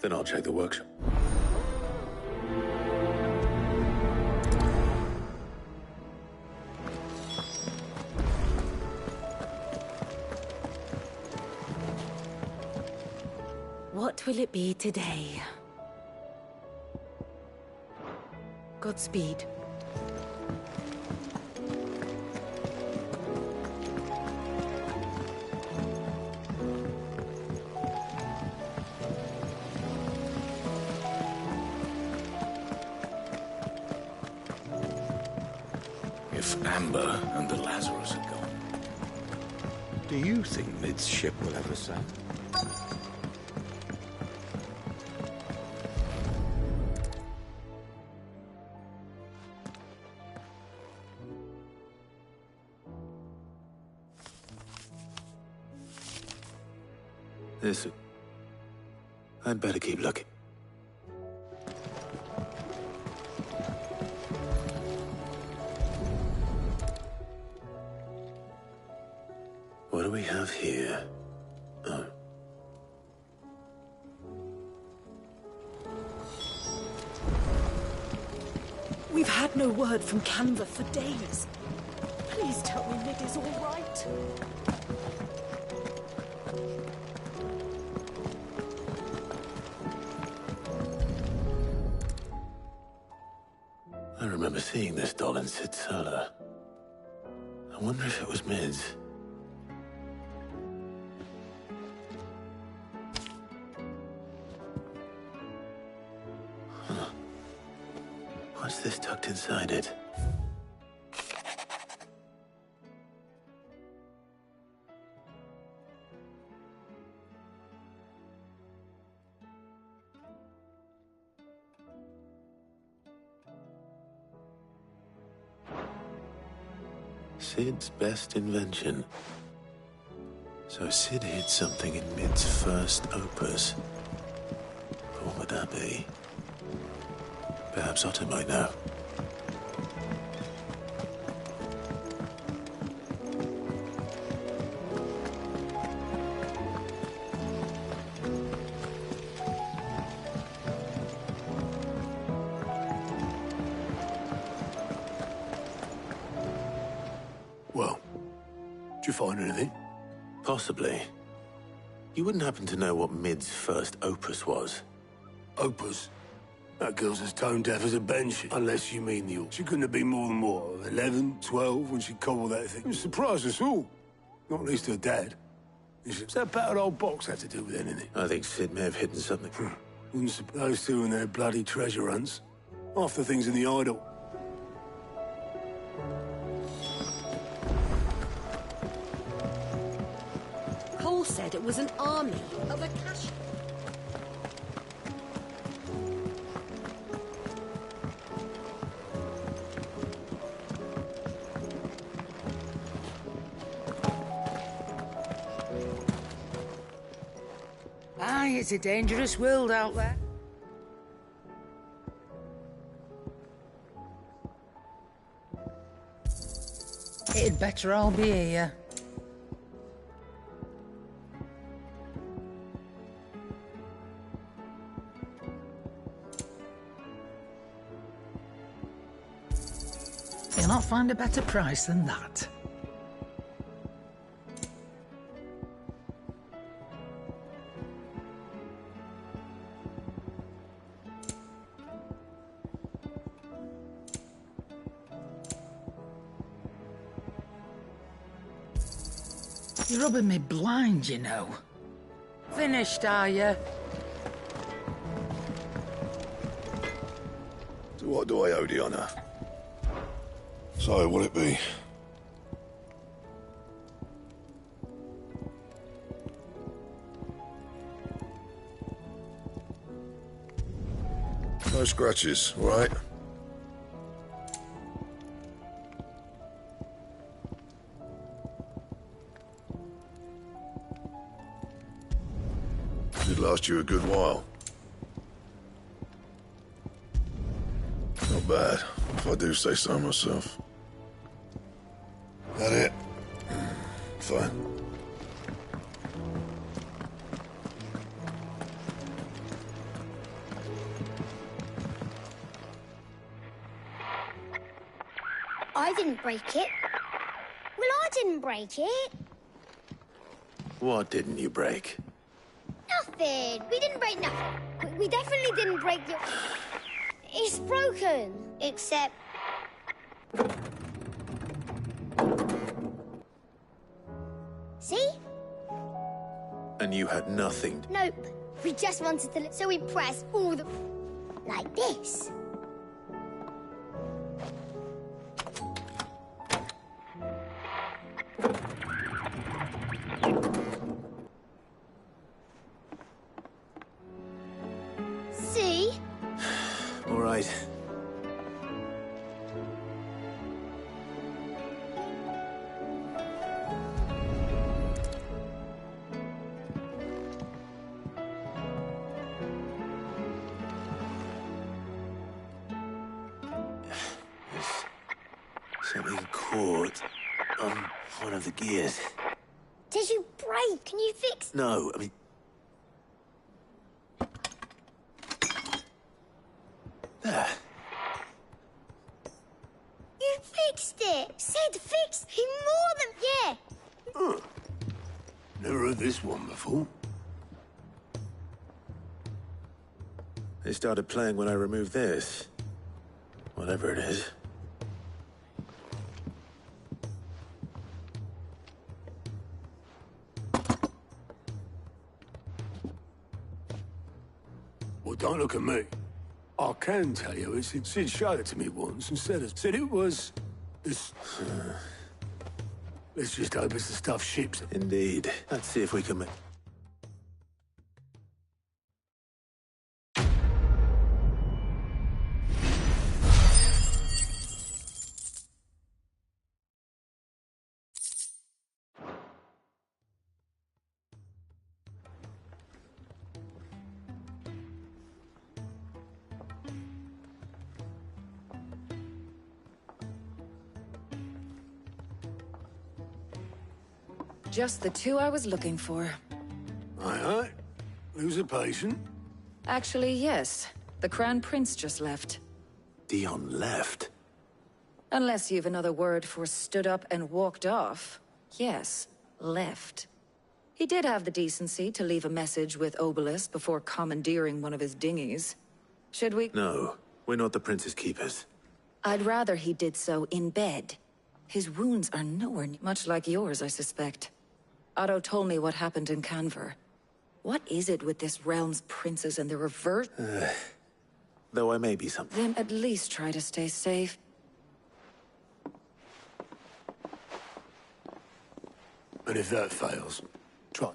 Then I'll check the workshop. What will it be today? Godspeed. If Amber and the Lazarus are gone, do you think Mid's ship will ever sail? Listen, I'd better keep looking. What do we have here? Oh. We've had no word from Canva for days. Please tell me Mid is all right. I remember seeing this doll in Sid's cellar. I wonder if it was Mid's. Huh. What's this tucked inside it? Sid's best invention. So Sid hid something in Mid's first opus. What would that be? Perhaps Otto might know. Well, did you find anything? Possibly. You wouldn't happen to know what Mid's first opus was? Opus? That girl's as tone deaf as a bench, unless you mean the... She couldn't have been more than, what, 11, 12 when she cobbled that thing? It surprised us all. Not least her dad. What's that battered old box have to do with anything? I think Sid may have hidden something. Wouldn't suppose two in their bloody treasure hunts. Half the things in the idol. Cole said it was an army of a cash. Aye, it's a dangerous world out there. It'd better all be here. You'll not find a better price than that. You're rubbing me blind, you know. Finished, are you? To what do I owe the honor? So, will it be? No scratches, right? Did last you a good while. Not bad, if I do say so myself. That it? Fine. I didn't break it. Well, I didn't break it. What didn't you break? Nothing. We didn't break nothing. We definitely didn't break your... It's broken. Except... See? And you had nothing. Nope. We just wanted to... So we press all the... Like this. See? All right. Something caught on one of the gears. Did you break? Can you fix... No, I mean... There. You fixed it! Said fixed! He more than... Yeah! Huh. Never heard this one before. They started playing when I removed this. Whatever it is. Well, don't look at me. I can tell you, Sid showed it to me once and said it was... this... Let's just hope it's the stuff ships. Indeed. Let's see if we can make... Just the two I was looking for. Aye. Who's a patient? Actually, yes. The Crown Prince just left. Dion left? Unless you've another word for stood up and walked off. Yes, left. He did have the decency to leave a message with Obelisk before commandeering one of his dinghies. Should we? No, we're not the Prince's keepers. I'd rather he did so in bed. His wounds are nowhere much like yours, I suspect. Otto told me what happened in Canver. What is it with this realm's princes and the reverse? Though I may be something. Then at least try to stay safe. And if that fails, try.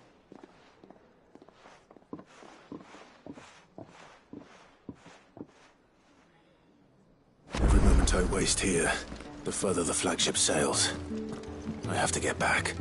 Every moment I waste here, the further the flagship sails. I have to get back.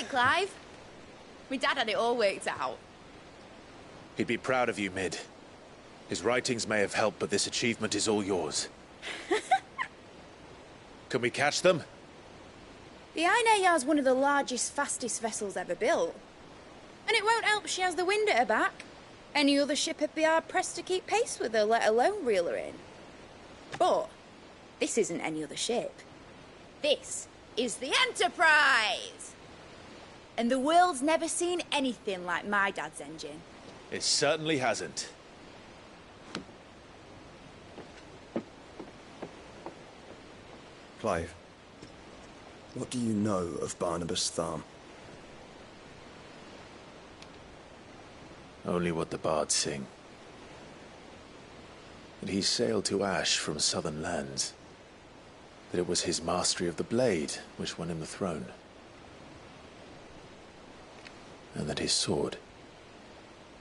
Clive. My dad had it all worked out. He'd be proud of you, Mid. His writings may have helped, but this achievement is all yours. Can we catch them? The Ainayar's one of the largest, fastest vessels ever built. And it won't help she has the wind at her back. Any other ship would be hard-pressed to keep pace with her, let alone reel her in. But this isn't any other ship. This is the Enterprise! And the world's never seen anything like my dad's engine. It certainly hasn't. Clive, what do you know of Barnabas Tharm? Only what the bards sing. That he sailed to Ash from southern lands. That it was his mastery of the blade which won him the throne. And that his sword,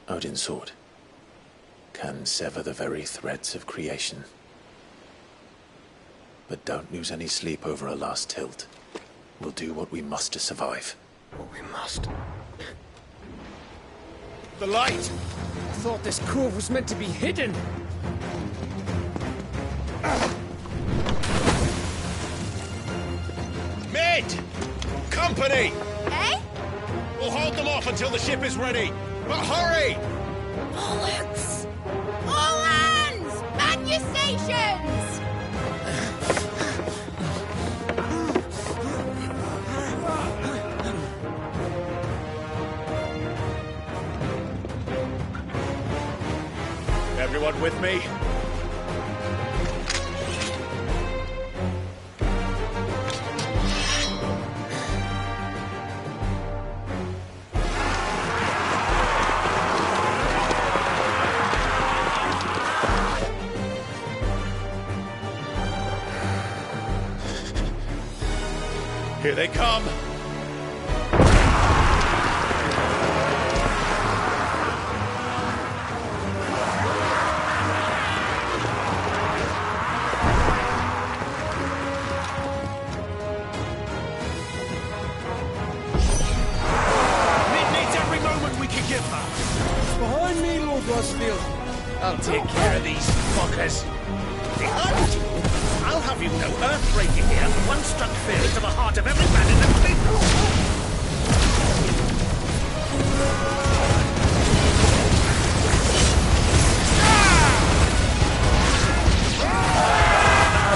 Odin's sword, can sever the very threads of creation. But don't lose any sleep over a last tilt. We'll do what we must to survive. What we must. The light! I thought this cove was meant to be hidden. Mid! Company! Eh? We'll hold them off until the ship is ready. But hurry! Bollocks! All hands! Man your stations! Everyone with me? Here they come! Behind me, Lord Rosfield. I'll take care of these fuckers. Behind you? I'll have you know earth-breaking here. One struck fear into the heart of every man in the fleet.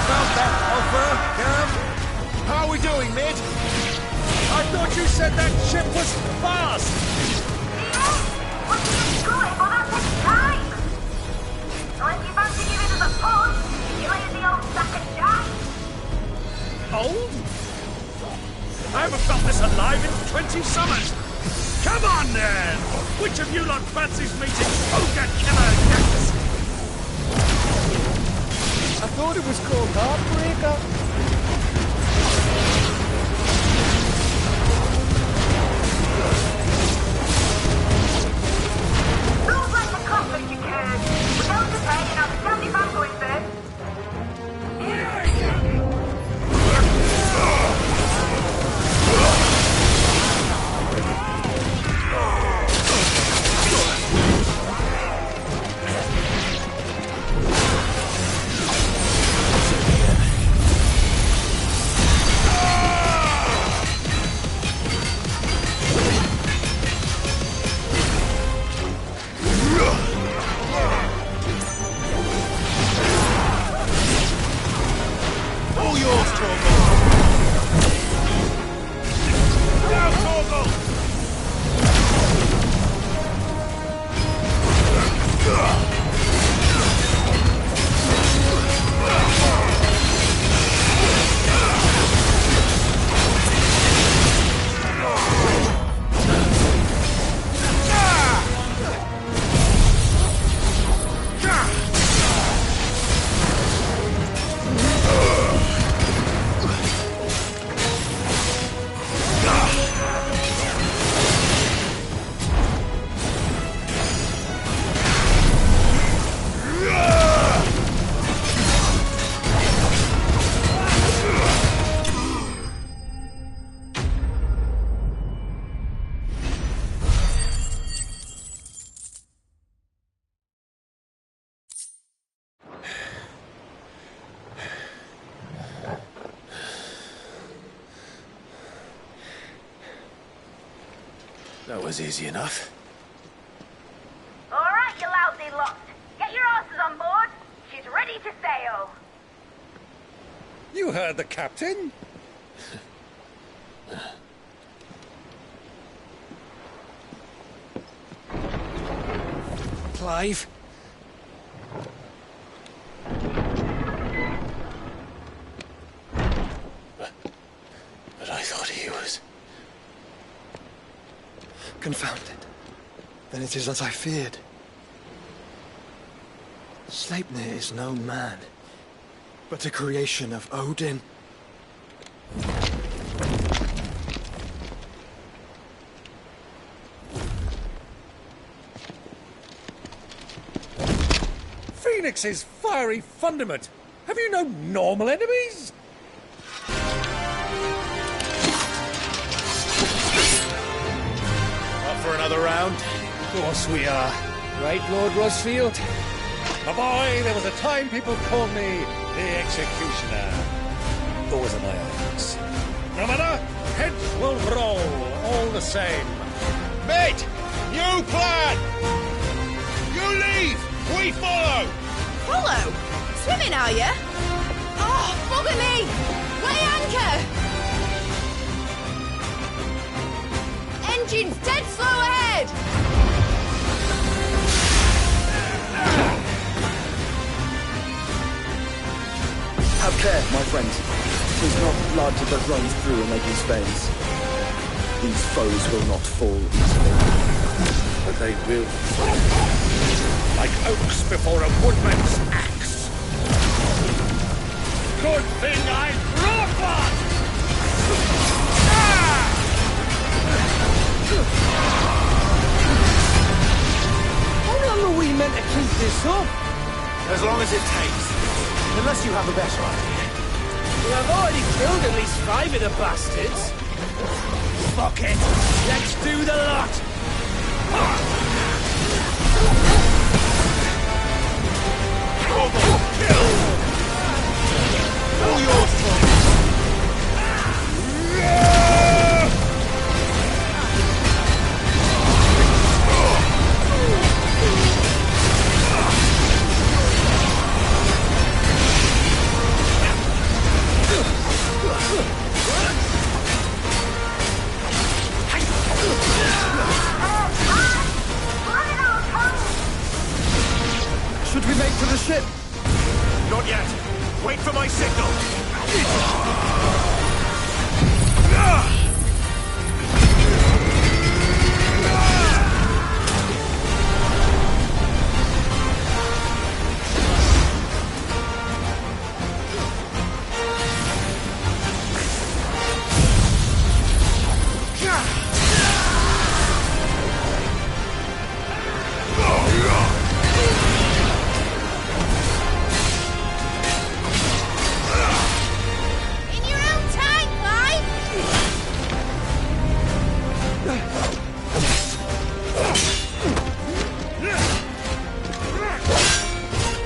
About that offer, Cam? How are we doing, Mid? I thought you said that ship was fast! Old? I haven't felt this alive in 20 summers. Come on, then! Which of you lot fancies meeting Ogre Killer Cactus? I thought it was called Heartbreaker. was easy enough. All right, you lousy lot. Get your asses on board. She's ready to sail. You heard the captain. Clive? But I thought he was... Confounded. Then it is as I feared. Sleipnir is no man, but a creation of Odin. Phoenix's fiery fundament. Have you no normal enemies? Up for another round? Of course we are. Right, Lord Rosfield? My boy, there was a time people called me the Executioner. Those are my eyes. No matter, heads will roll, all the same. Mate! New plan! You leave! We follow! Follow? Swimming, are you? Oh, bugger me! Weigh anchor! Engine's dead slow ahead! Have care, my friends. 'Tis not blood that runs through Omega's veins. These foes will not fall easily. But they will fall. Like oaks before a woodman's axe. Good thing I brought one! How long are we meant to keep this up? As long as it takes. Unless you have a better idea. We have already killed at least 5 of the bastards. Fuck it! Let's do the lot! All yours, Tom. Should we make for the ship? Not yet. Wait for my signal. In your own time, Clive!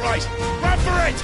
Right, run for it!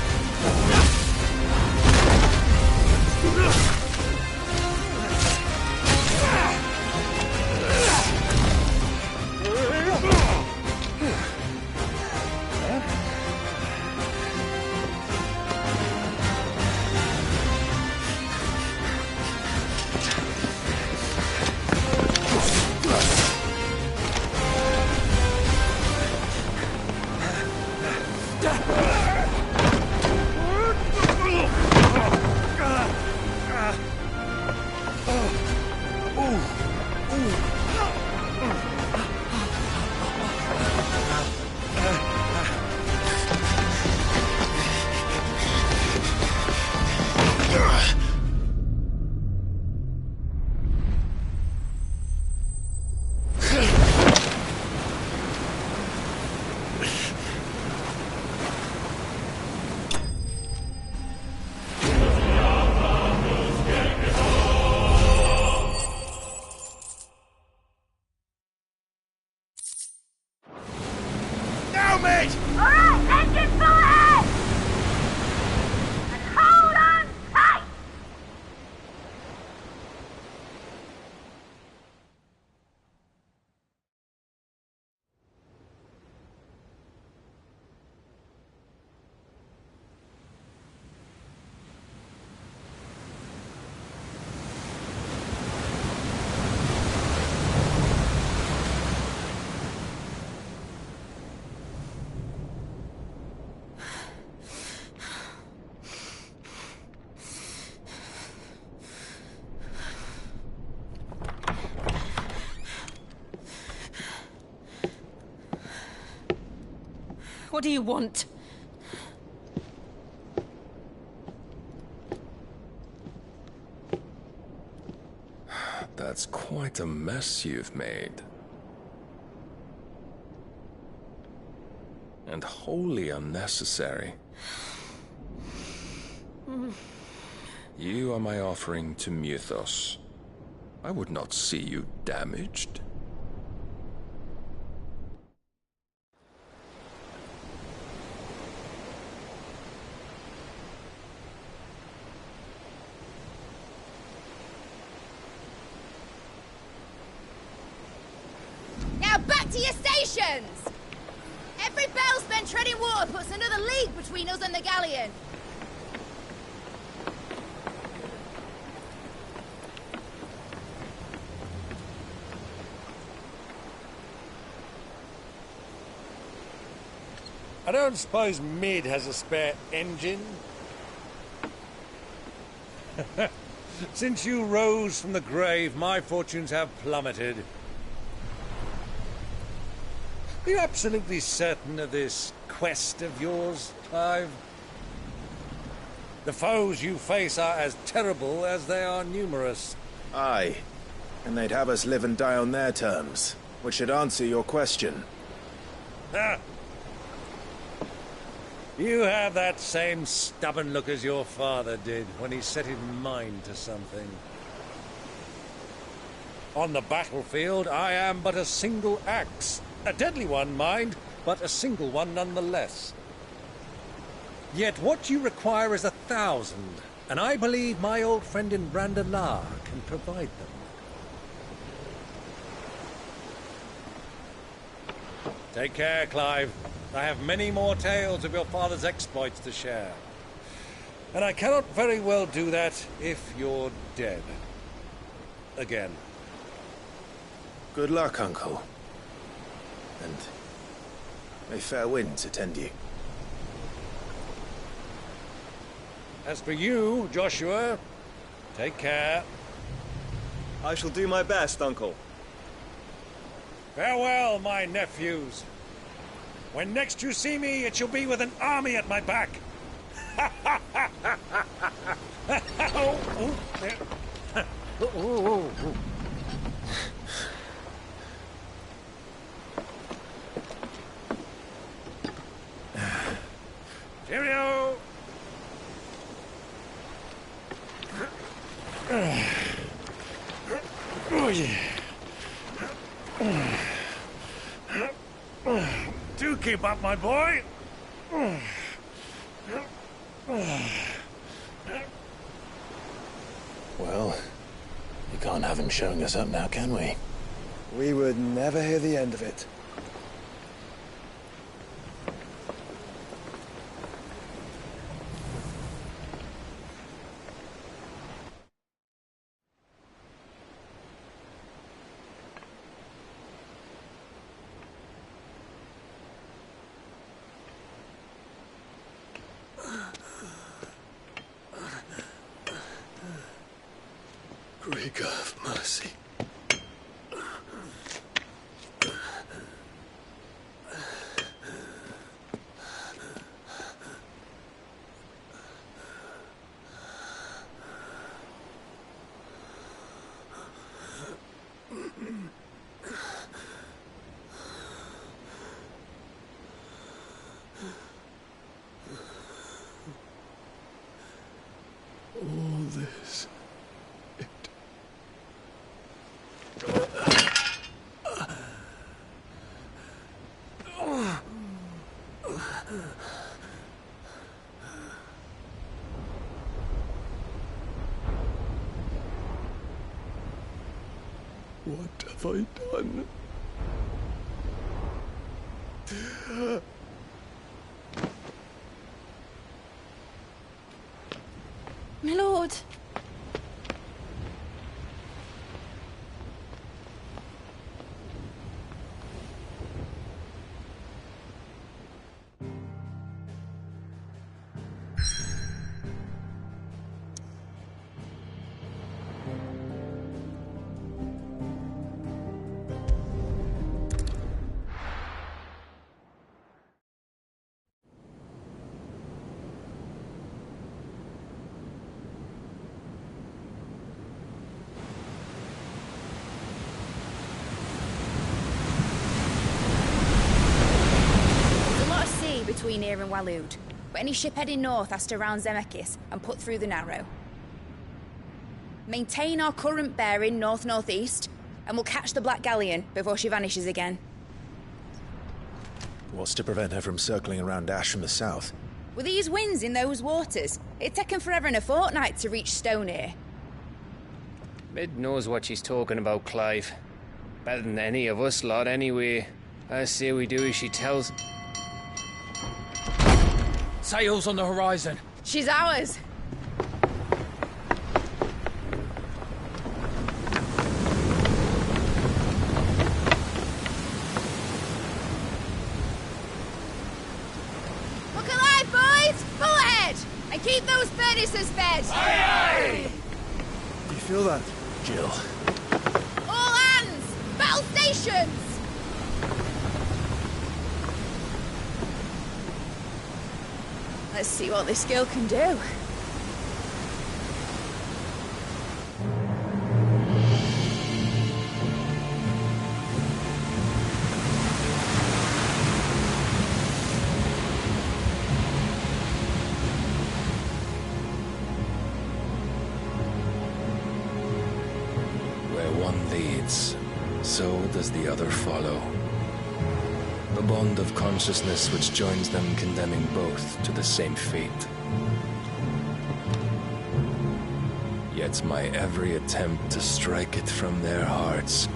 What do you want? That's quite a mess you've made. And wholly unnecessary. You are my offering to Mythos. I would not see you damaged. Now back to your stations! Every bellsman treading water puts another league between us and the galleon. I don't suppose Mid has a spare engine? Since you rose from the grave, my fortunes have plummeted. Are you absolutely certain of this quest of yours, Clive? The foes you face are as terrible as they are numerous. Aye. And they'd have us live and die on their terms, which should answer your question. Ah. You have that same stubborn look as your father did when he set his mind to something. On the battlefield, I am but a single axe. A deadly one, mind, but a single one nonetheless. Yet what you require is 1,000, and I believe my old friend in Brandalar can provide them. Take care, Clive. I have many more tales of your father's exploits to share. And I cannot very well do that if you're dead. Again. Good luck, Uncle. And may fair winds attend you. As for you, Joshua, take care. I shall do my best, Uncle. Farewell, my nephews. When next you see me, it shall be with an army at my back. Cheerio! Oh, yeah. Do keep up, my boy. Well, we can't have him showing us up now, can we? We would never hear the end of it. Greek of mercy. All this. What have I done? My lord. between here and Waloed, but any ship heading north has to round Zemeckis and put through the Narrow. Maintain our current bearing north-northeast, and we'll catch the Black Galleon before she vanishes again. What's to prevent her from circling around Ash from the south? With these winds in those waters, it'd taken forever and a fortnight to reach Stonehere. Mid knows what she's talking about, Clive. Better than any of us lot, anyway. I say we do as she tells. Sails on the horizon. She's ours. Look alive, boys! Full ahead! And keep those furnaces fed! Aye, aye! Do you feel that, Jill? All hands! Battle stations! Let's see what this girl can do. Where one leads, so does the other follow. The bond of consciousness which joins them condemning both to the same fate. Yet my every attempt to strike it from their hearts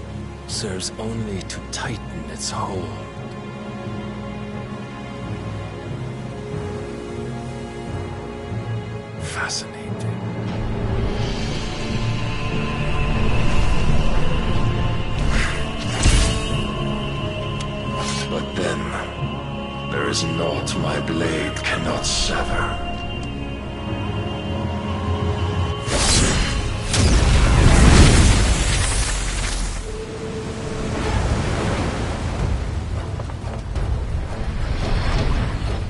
serves only to tighten its hold. Fascinating. But then, there is naught my blade cannot sever.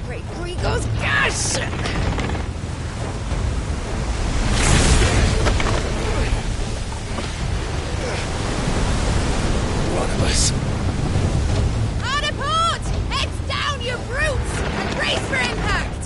Great Grigos gas! One of us. Hard a port! Heads down, you brutes! And brace for impact!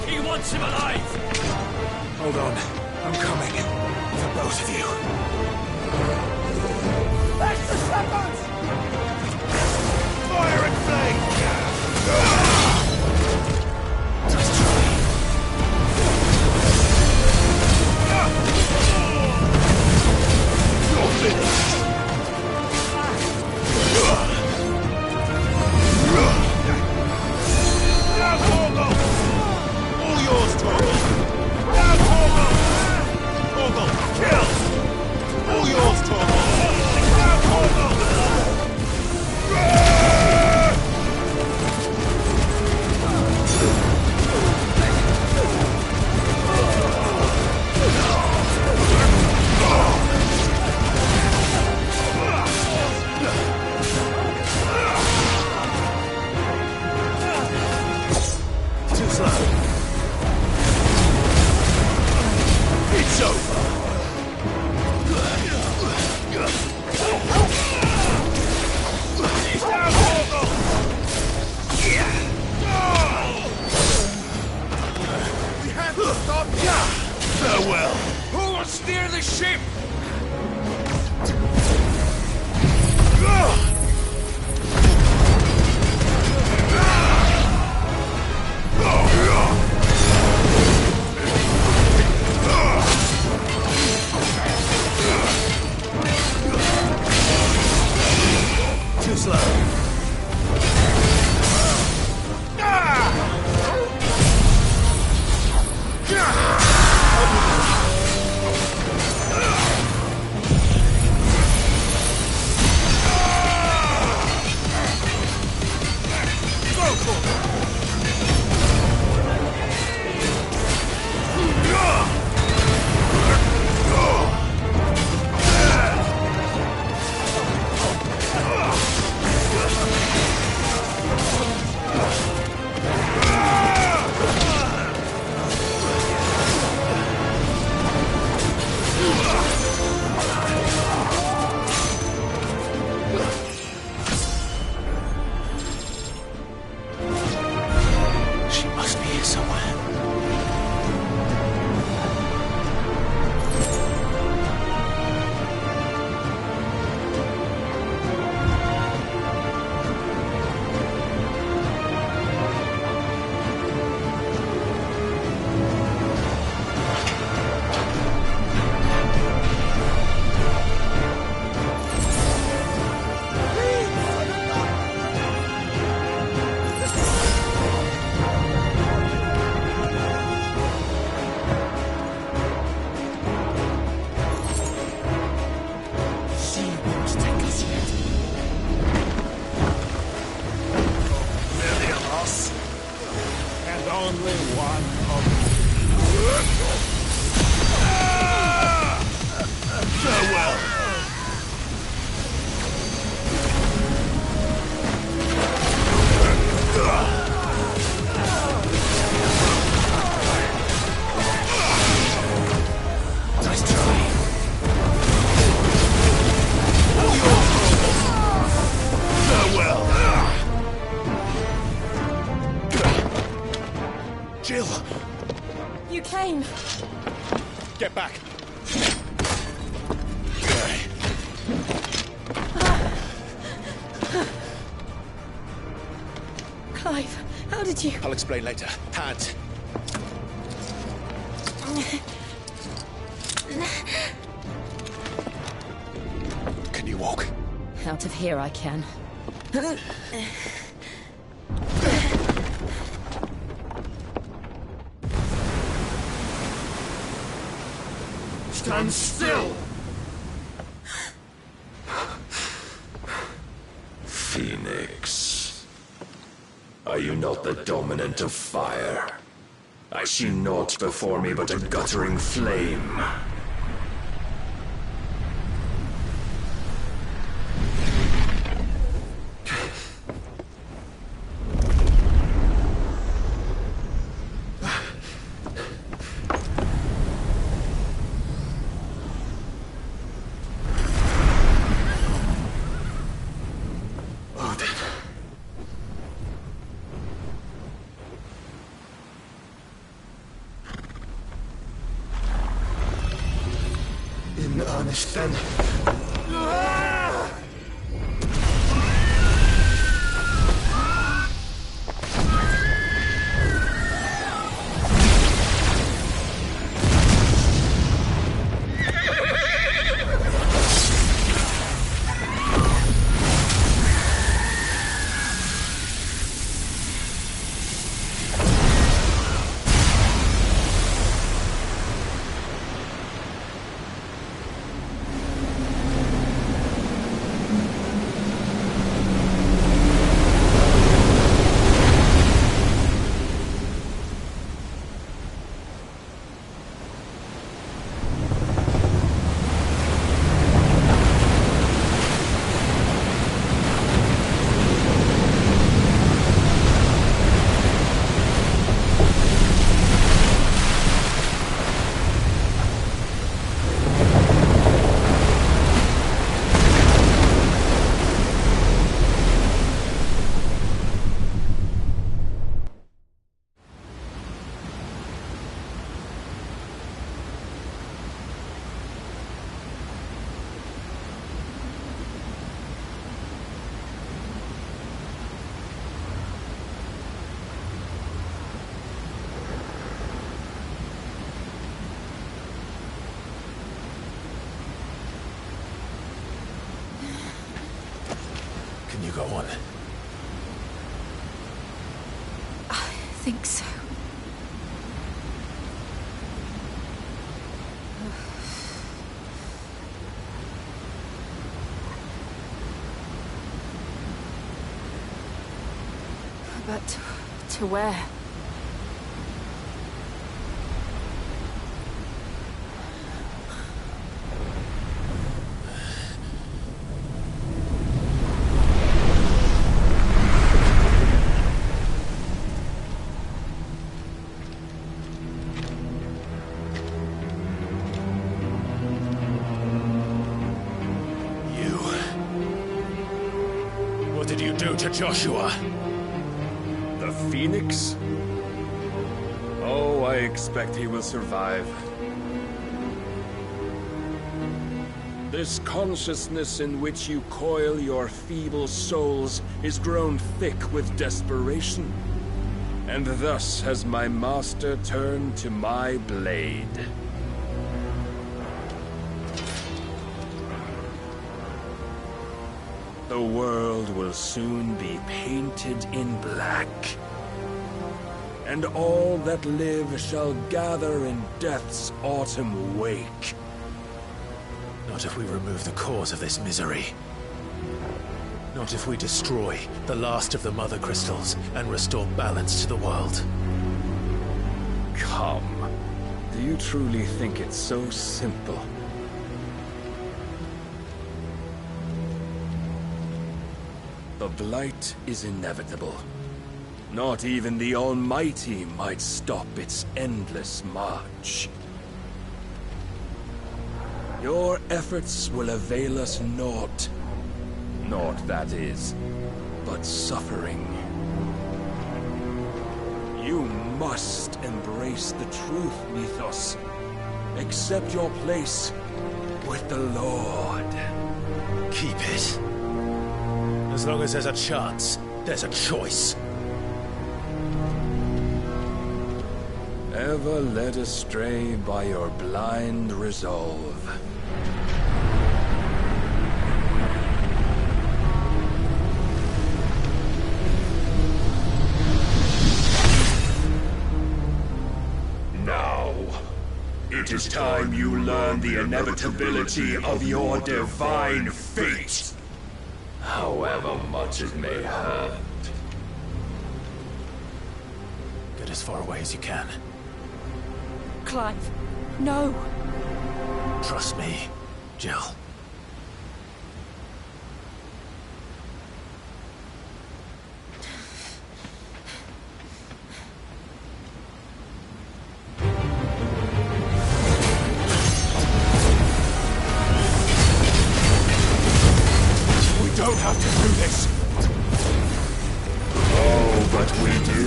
He wants him alive! Hold on. I'm coming. For both of you. Extra seconds! Fire and flame! You're finished! Down, Torgal! All yours, Torgal! Down, Torgal! Torgal, kill! All yours, Torgal! Down, Torgal! Too slow. It's over. He's down, Torgal! We have to stop here! Farewell! Who will steer the ship? Too slow. She must be here somewhere. She won't take us yet. Nearly a loss. And only one of farewell. Nice try. Farewell. Jill! You came. Get back! Clive, how did you... I'll explain later. Hands. Can you walk? Out of here I can. Stand still! Phoenix. Are you not the dominant of fire? I see naught before me but a guttering flame. punished then? Can you go on? I think so. But to where? What did you do to Joshua? The Phoenix? Oh, I expect he will survive. This consciousness in which you coil your feeble souls is grown thick with desperation. And thus has my master turned to my blade. The world will soon be painted in black. And all that live shall gather in death's autumn wake. Not if we remove the cause of this misery. Not if we destroy the last of the Mother Crystals and restore balance to the world. Come. Do you truly think it's so simple? The Blight is inevitable. Not even the Almighty might stop its endless march. Your efforts will avail us naught. Naught, that is, but suffering. You must embrace the truth, Mythos. Accept your place with the Lord. Keep it. As long as there's a chance, there's a choice. Ever led astray by your blind resolve. Now, it is time you learn the inevitability of your divine fate. However much it may hurt. Get as far away as you can. Clive, no! Trust me, Jill. We don't have to do this! Oh, but we do.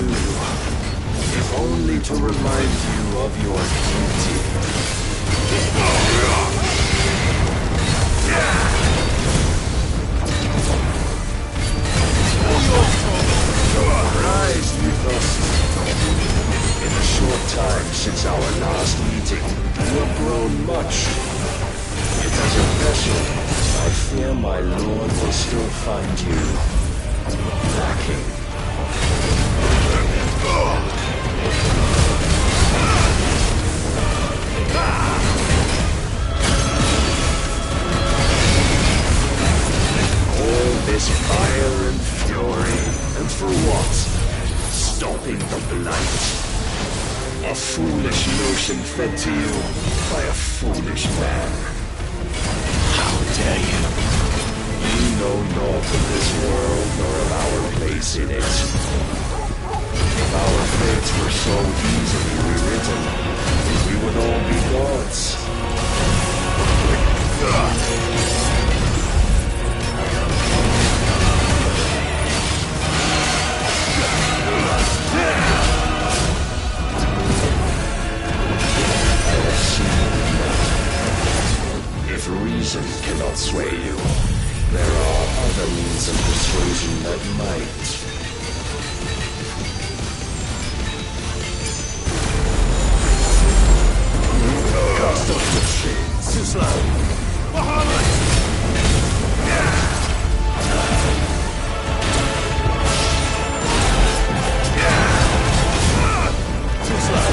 If only to remind you of your duty. since our last meeting. You have grown much. Yet as a vessel, I fear my lord will still find you lacking. All this fire and fury, and for what? Stopping the blight. A foolish notion fed to you by a foolish man. How dare you? You know naught of this world nor of our place in it. If our fates were so easily rewritten, we would all be gods. If reason cannot sway you, there are other means of persuasion that might. Cast off your shades. Too slow. Muhammad! Too slow.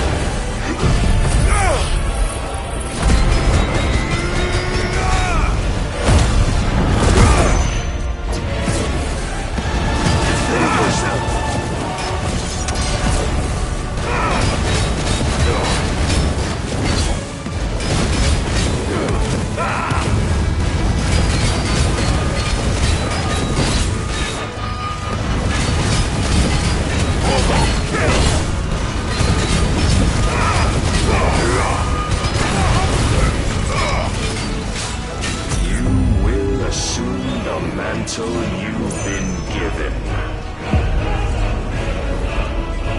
Mantle you've been given.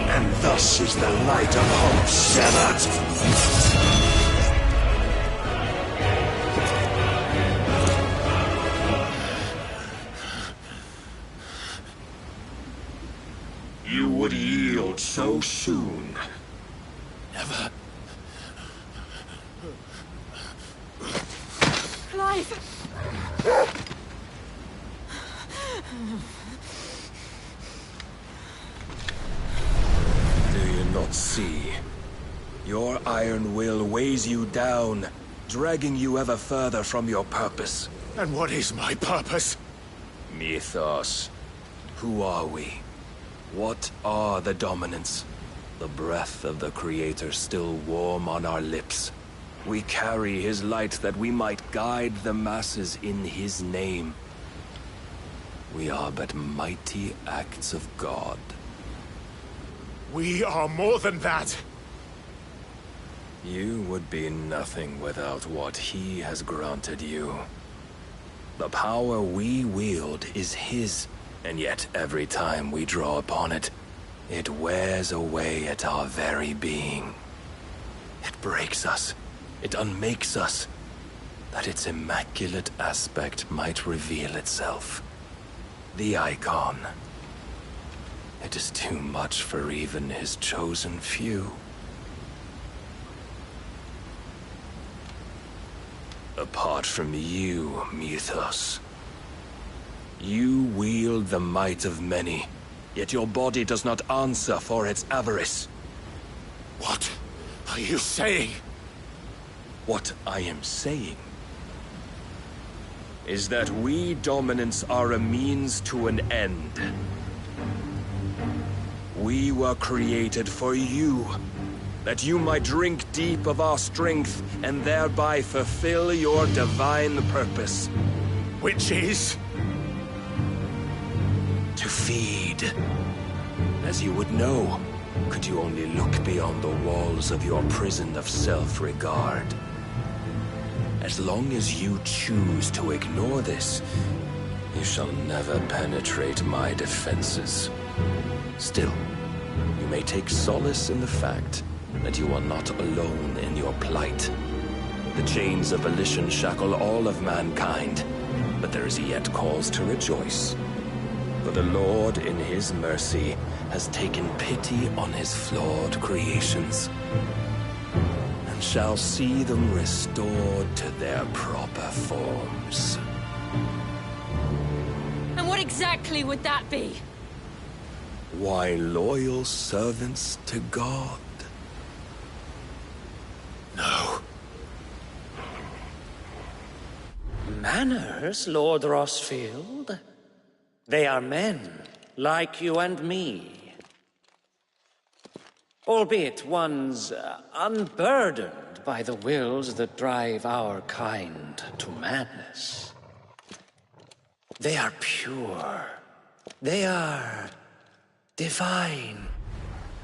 And thus is the light of hope severed. You would yield so soon. Never. Clive! Do you not see? Your iron will weighs you down, dragging you ever further from your purpose. And what is my purpose? Mythos. Who are we? What are the dominants? The breath of the Creator still warm on our lips. We carry his light that we might guide the masses in his name. We are but mighty acts of God. We are more than that! You would be nothing without what he has granted you. The power we wield is his, and yet every time we draw upon it, it wears away at our very being. It breaks us. It unmakes us, that its immaculate aspect might reveal itself. The icon. It is too much for even his chosen few. Apart from you, Mythos, you wield the might of many, yet your body does not answer for its avarice. What are you saying? What I am saying is that we dominants are a means to an end. We were created for you, that you might drink deep of our strength and thereby fulfill your divine purpose. Which is? To feed. As you would know, could you only look beyond the walls of your prison of self-regard. As long as you choose to ignore this, you shall never penetrate my defenses. Still, you may take solace in the fact that you are not alone in your plight. The chains of volition shackle all of mankind, but there is yet cause to rejoice. For the Lord, in his mercy, has taken pity on his flawed creations. shall see them restored to their proper forms. And what exactly would that be? Why, loyal servants to God. No. Manners, Lord Rossfield? They are men, like you and me. Albeit one's unburdened by the wills that drive our kind to madness. They are pure. They are divine.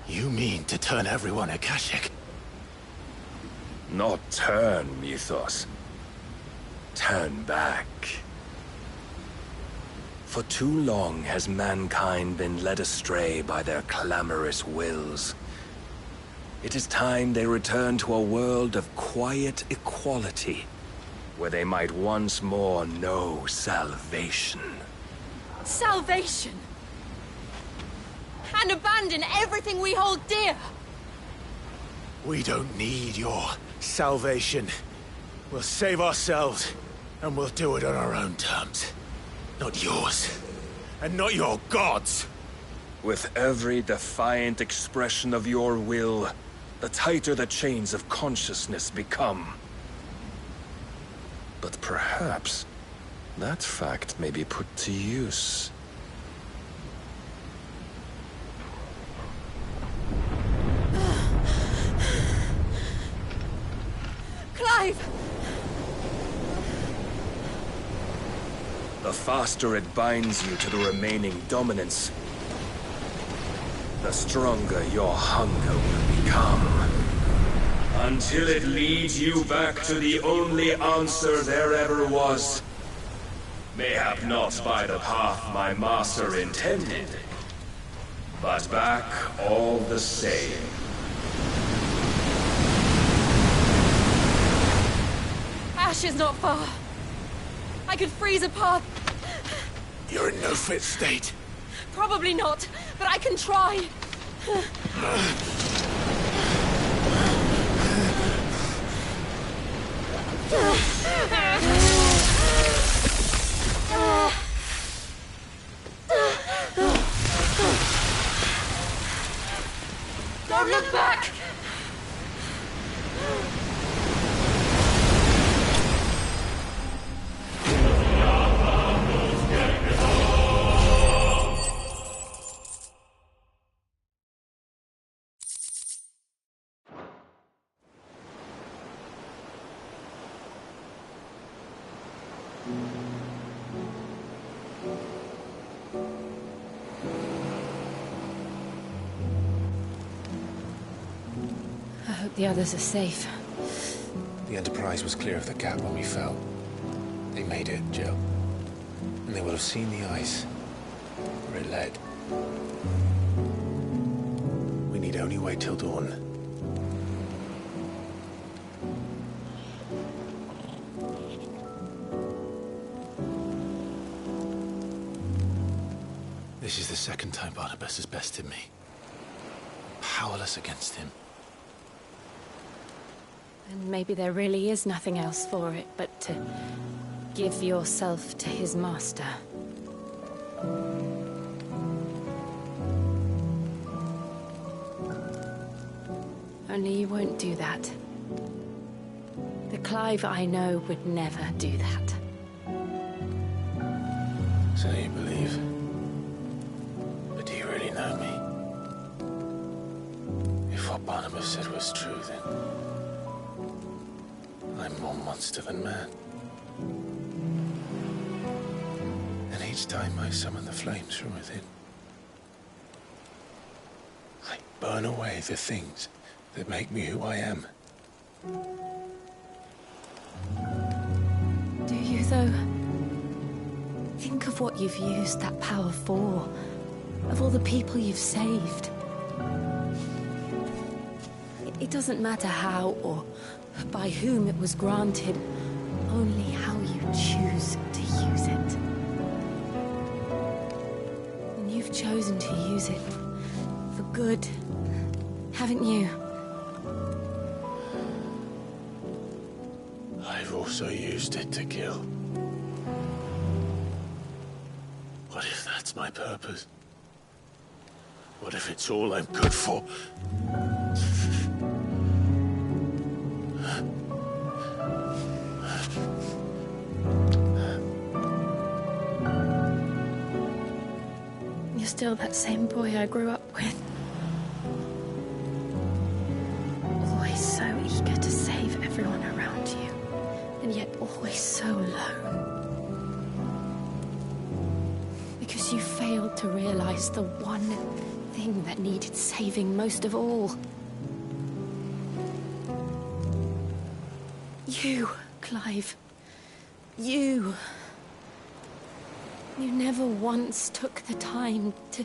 You mean to turn everyone Akashic? Not turn, Mythos. Turn back. For too long has mankind been led astray by their clamorous wills. It is time they return to a world of quiet equality, where they might once more know salvation. Salvation! And abandon everything we hold dear! We don't need your salvation. We'll save ourselves, and we'll do it on our own terms. Not yours. And not your gods! With every defiant expression of your will, the tighter the chains of consciousness become. But perhaps that fact may be put to use. Clive! The faster it binds you to the remaining dominance, the stronger your hunger will become. Until it leads you back to the only answer there ever was. Mayhap not by the path my master intended, but back all the same. Ash is not far. I could freeze a path. You're in no fit state. Probably not, but I can try. Don't look back! I hope the others are safe. The Enterprise was clear of the gap when we fell. They made it, Jill. And they will have seen the ice where it led. We need only wait till dawn. This is the second time Barnabas has bested me. Powerless against him. And maybe there really is nothing else for it but to give yourself to his master. Only you won't do that. The Clive I know would never do that. So you believe? But do you really know me? If what Barnabas said was true, then I'm more monster than man. And each time I summon the flames from within, I burn away the things that make me who I am. Do you, though? Think of what you've used that power for. Of all the people you've saved. It doesn't matter how or by whom it was granted, only how you choose to use it. And you've chosen to use it for good, haven't you? I've also used it to kill. What if that's my purpose? What if it's all I'm good for? You're still that same boy I grew up with. Always so eager to save everyone around you, and yet always so alone. Because you failed to realize the one thing that needed saving most of all. You, Clive. You. You never once took the time to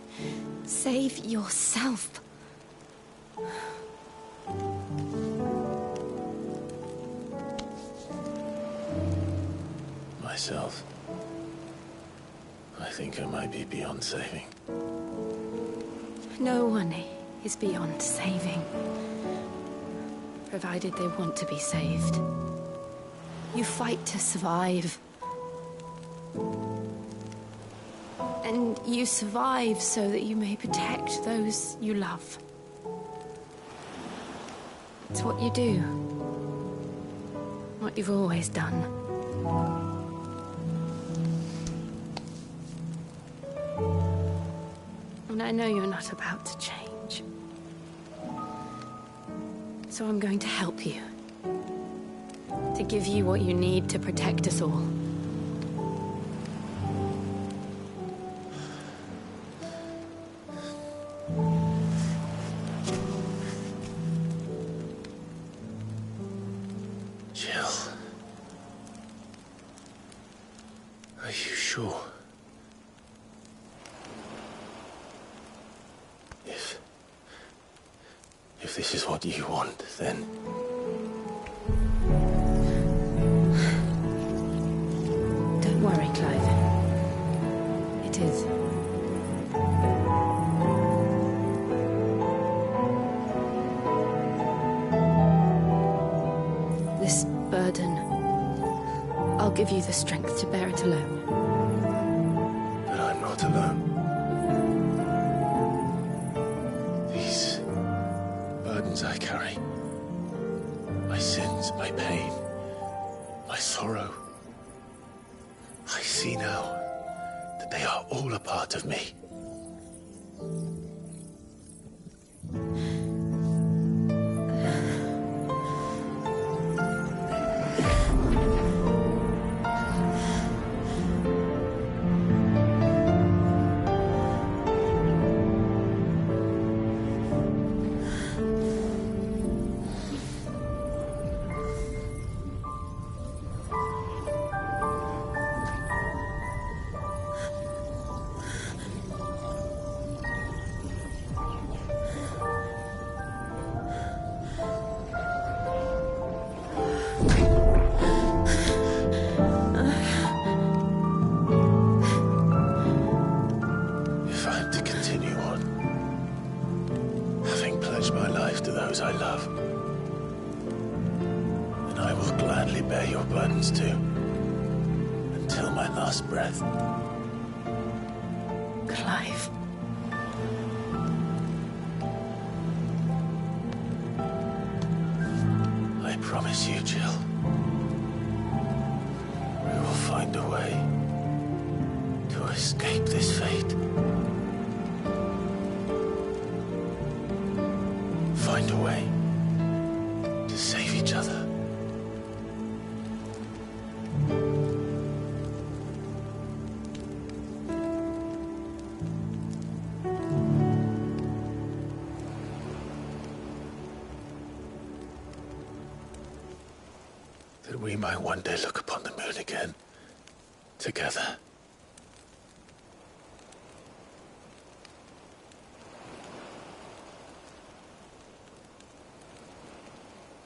save yourself. Myself? I think I might be beyond saving. No one is beyond saving, provided they want to be saved. You fight to survive. And you survive so that you may protect those you love. It's what you do. What you've always done. And I know you're not about to change. So I'm going to help you. To give you what you need to protect us all. Jill. Are you sure? If this is what you want, then... Don't worry, Clive. It is. This burden, I'll give you the strength to bear it alone. But I'm not alone. These burdens I carry, my sins, my pain, my sorrow, I see now that they are all a part of me. If I'm to continue on, having pledged my life to those I love, then I will gladly bear your burdens too, until my last breath. Clive. I promise you, Jill, we will find a way to escape this fate. Find a way to save each other. That we might one day look upon the moon again, together.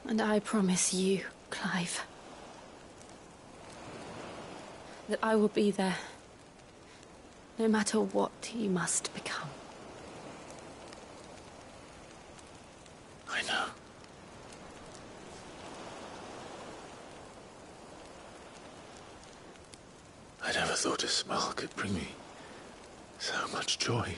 And I promise you, Clive, that I will be there, no matter what you must become. I know. thought a smile could bring me so much joy.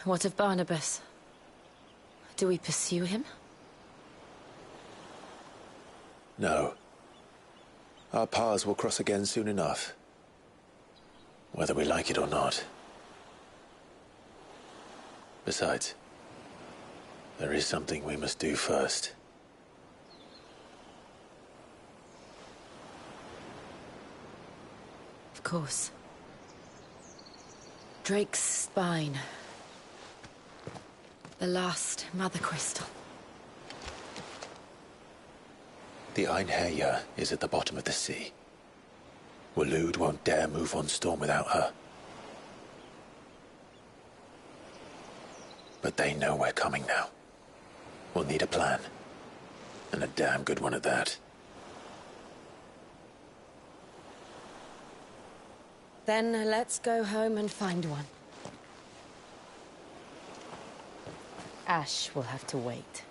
What of Barnabas? Do we pursue him? No. Our paths will cross again soon enough. Whether we like it or not. Besides, there is something we must do first. Of course. Drake's spine. The last Mother Crystal. The Einherjar is at the bottom of the sea. Waloed won't dare move on Storm without her. But they know we're coming now. We'll need a plan. And a damn good one at that. Then let's go home and find one. Ash will have to wait.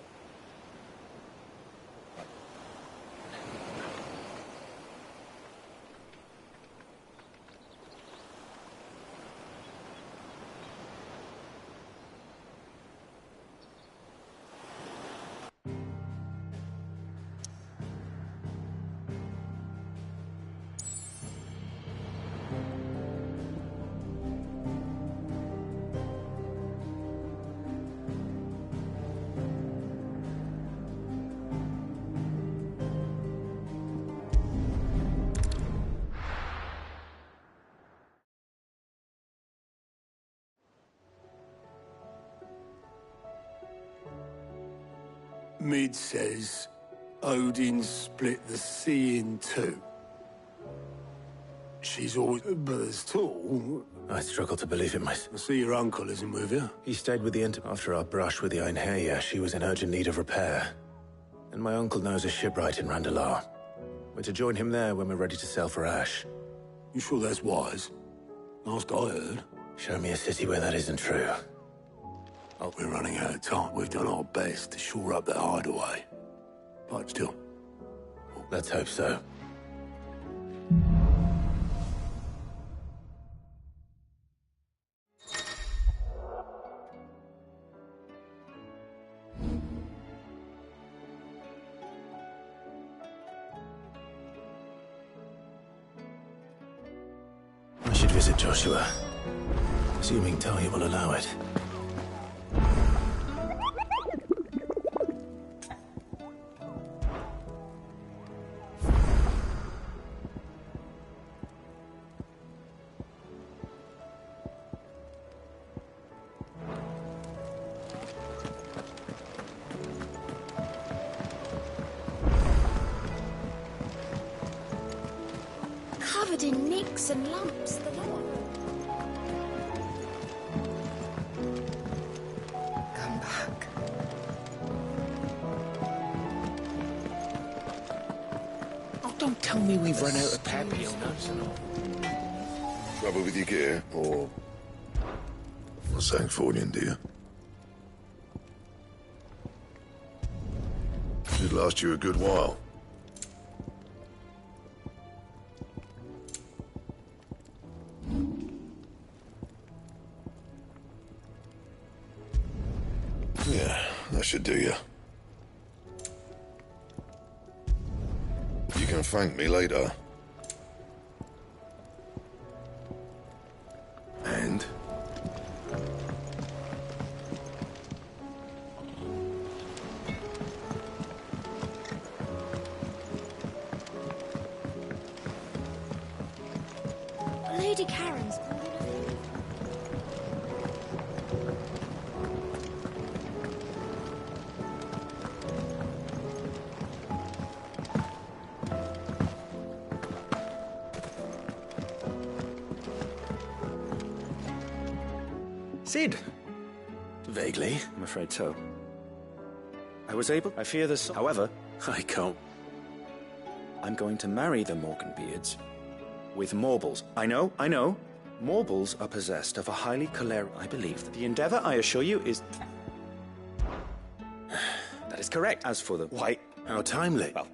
Mid says Odin split the sea in two. She's always but as tall. I struggle to believe it myself. I see your uncle isn't with you. He stayed with the after our brush with the Einherjar. She was in urgent need of repair. And my uncle knows a shipwright in Randalar. We're to join him there when we're ready to sail for Ash. You sure that's wise? Last I heard. Show me a city where that isn't true. Oh, we're running out of time. We've done our best to shore up that hideaway. But still. Let's hope so. I should visit Joshua. Assuming Talia will allow it. Covered in nicks and lumps, the lot. Come back. Oh, don't tell me we've run out of papillon nuts and all. Trouble with your gear, or Sanktfornian, do you? Should last you a good while. Yeah, that should do you. You can thank me later. And? Lady Karen's Sid! Vaguely. I'm afraid so. I was able... I fear this... However... I can't... I'm going to marry the Morganbeards with Morbles. I know. Morbles are possessed of a highly choleric... I believe that the endeavor, I assure you, is... That is correct. As for the... Why... How timely. Well...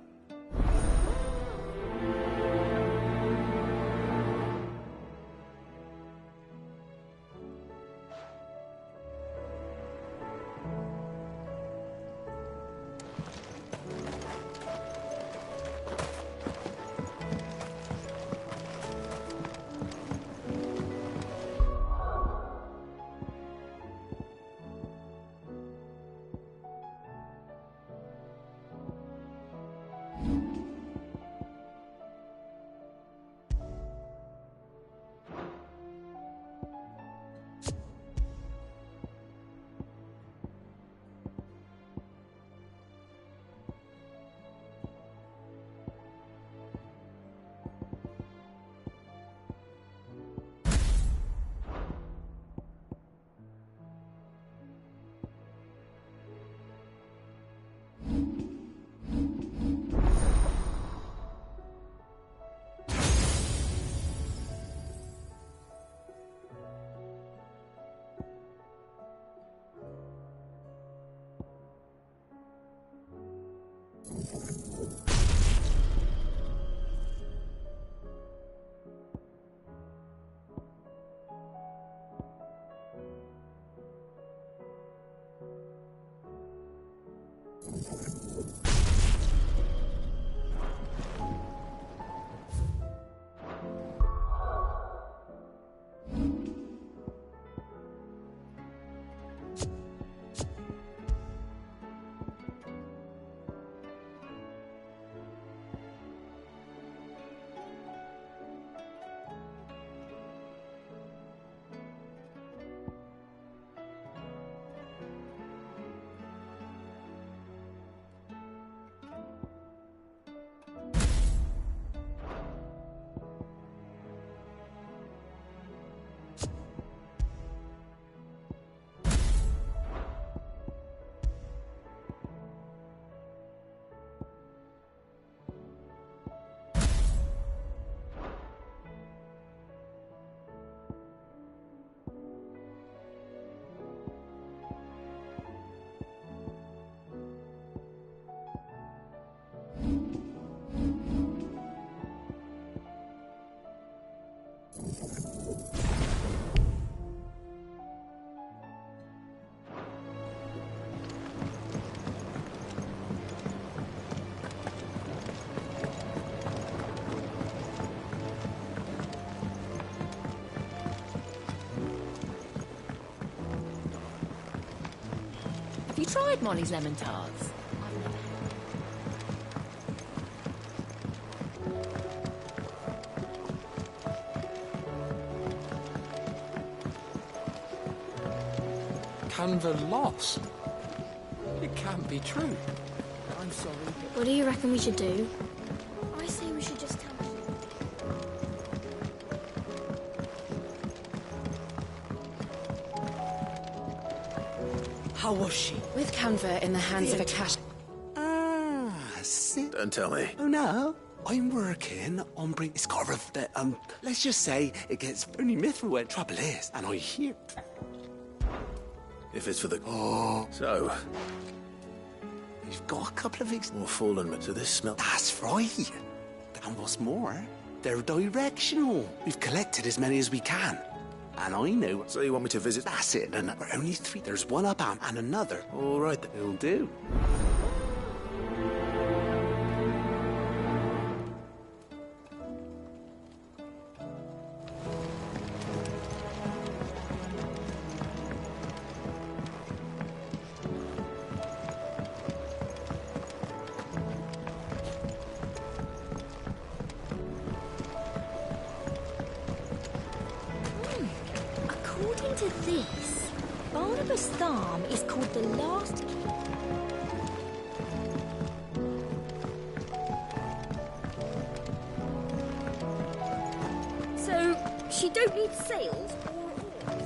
Have you tried Molly's lemon tarts? Canva lost? It can't be true. I'm sorry. What do you reckon we should do? I say we should just tell him. How was she? With Canva in the hands of a cash... Ah, it? Don't tell me. Oh, no. I'm working on bringing... It's got a... let's just say it gets only mithril where trouble is. And I hear... If it's for the... Oh. So... You've got a couple of things... More fallen, so this smell... That's right. And what's more, they're directional. We've collected as many as we can. And I know... So you want me to visit? That's it. And we're only 3. There's one up and another. All right, then. It'll do. According to this, Barnabas Tharm is called the last... So, she don't need sails or oars?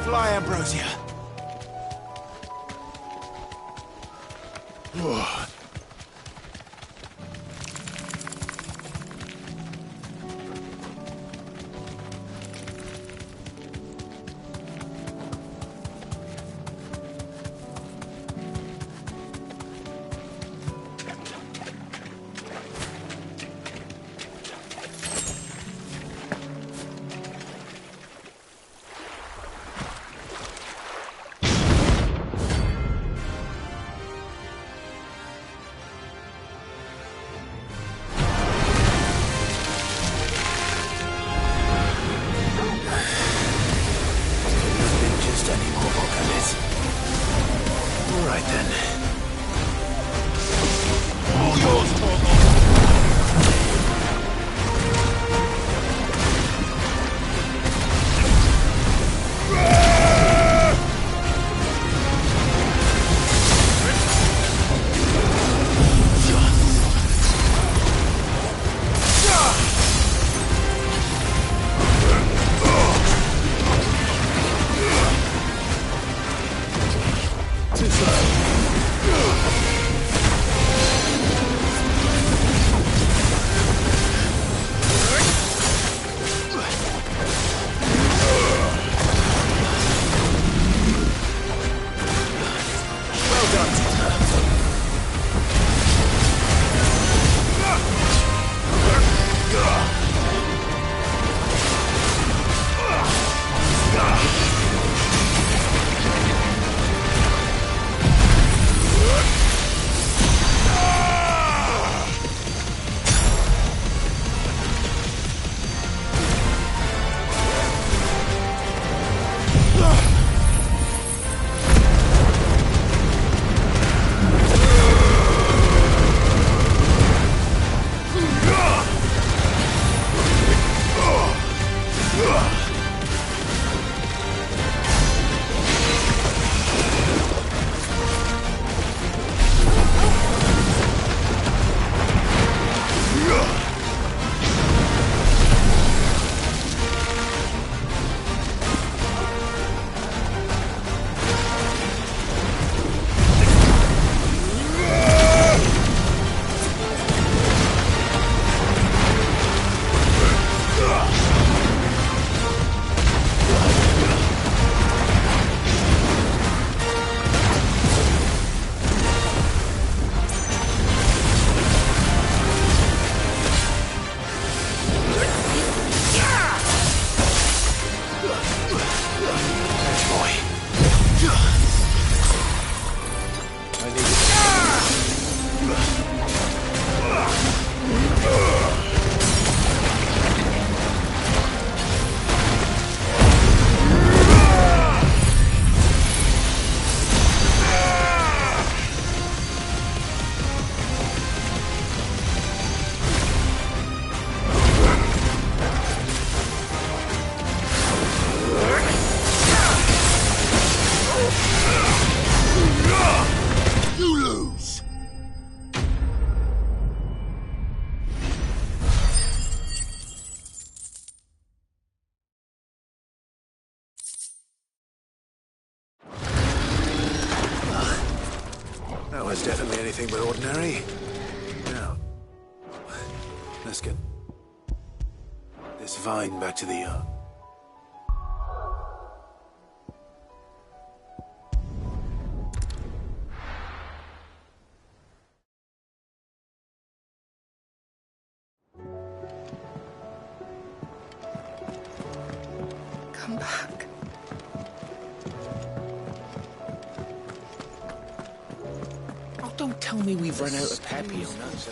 Fly, Ambrosia. definitely anything but ordinary. Now, let's get this vine back to the yard. Come back. Oh, don't tell me we've run out of peppy on that.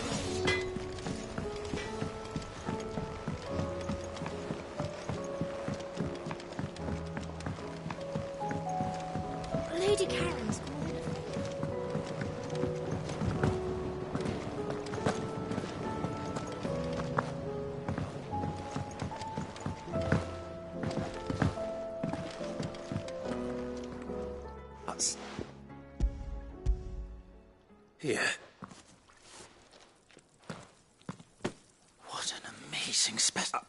Lady Karen's calling. Here. What an amazing specimen.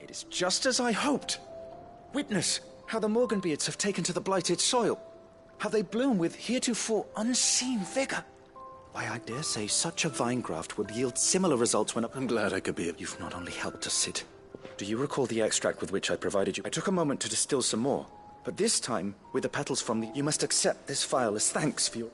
It is just as I hoped. Witness how the Morganbeards have taken to the blighted soil. How they bloom with heretofore unseen vigor. Why, I dare say such a vine graft would yield similar results when... I'm glad I could be... You've not only helped us, Sid. Do you recall the extract with which I provided you? I took a moment to distill some more, but this time with the petals from the... You must accept this vial as thanks for your...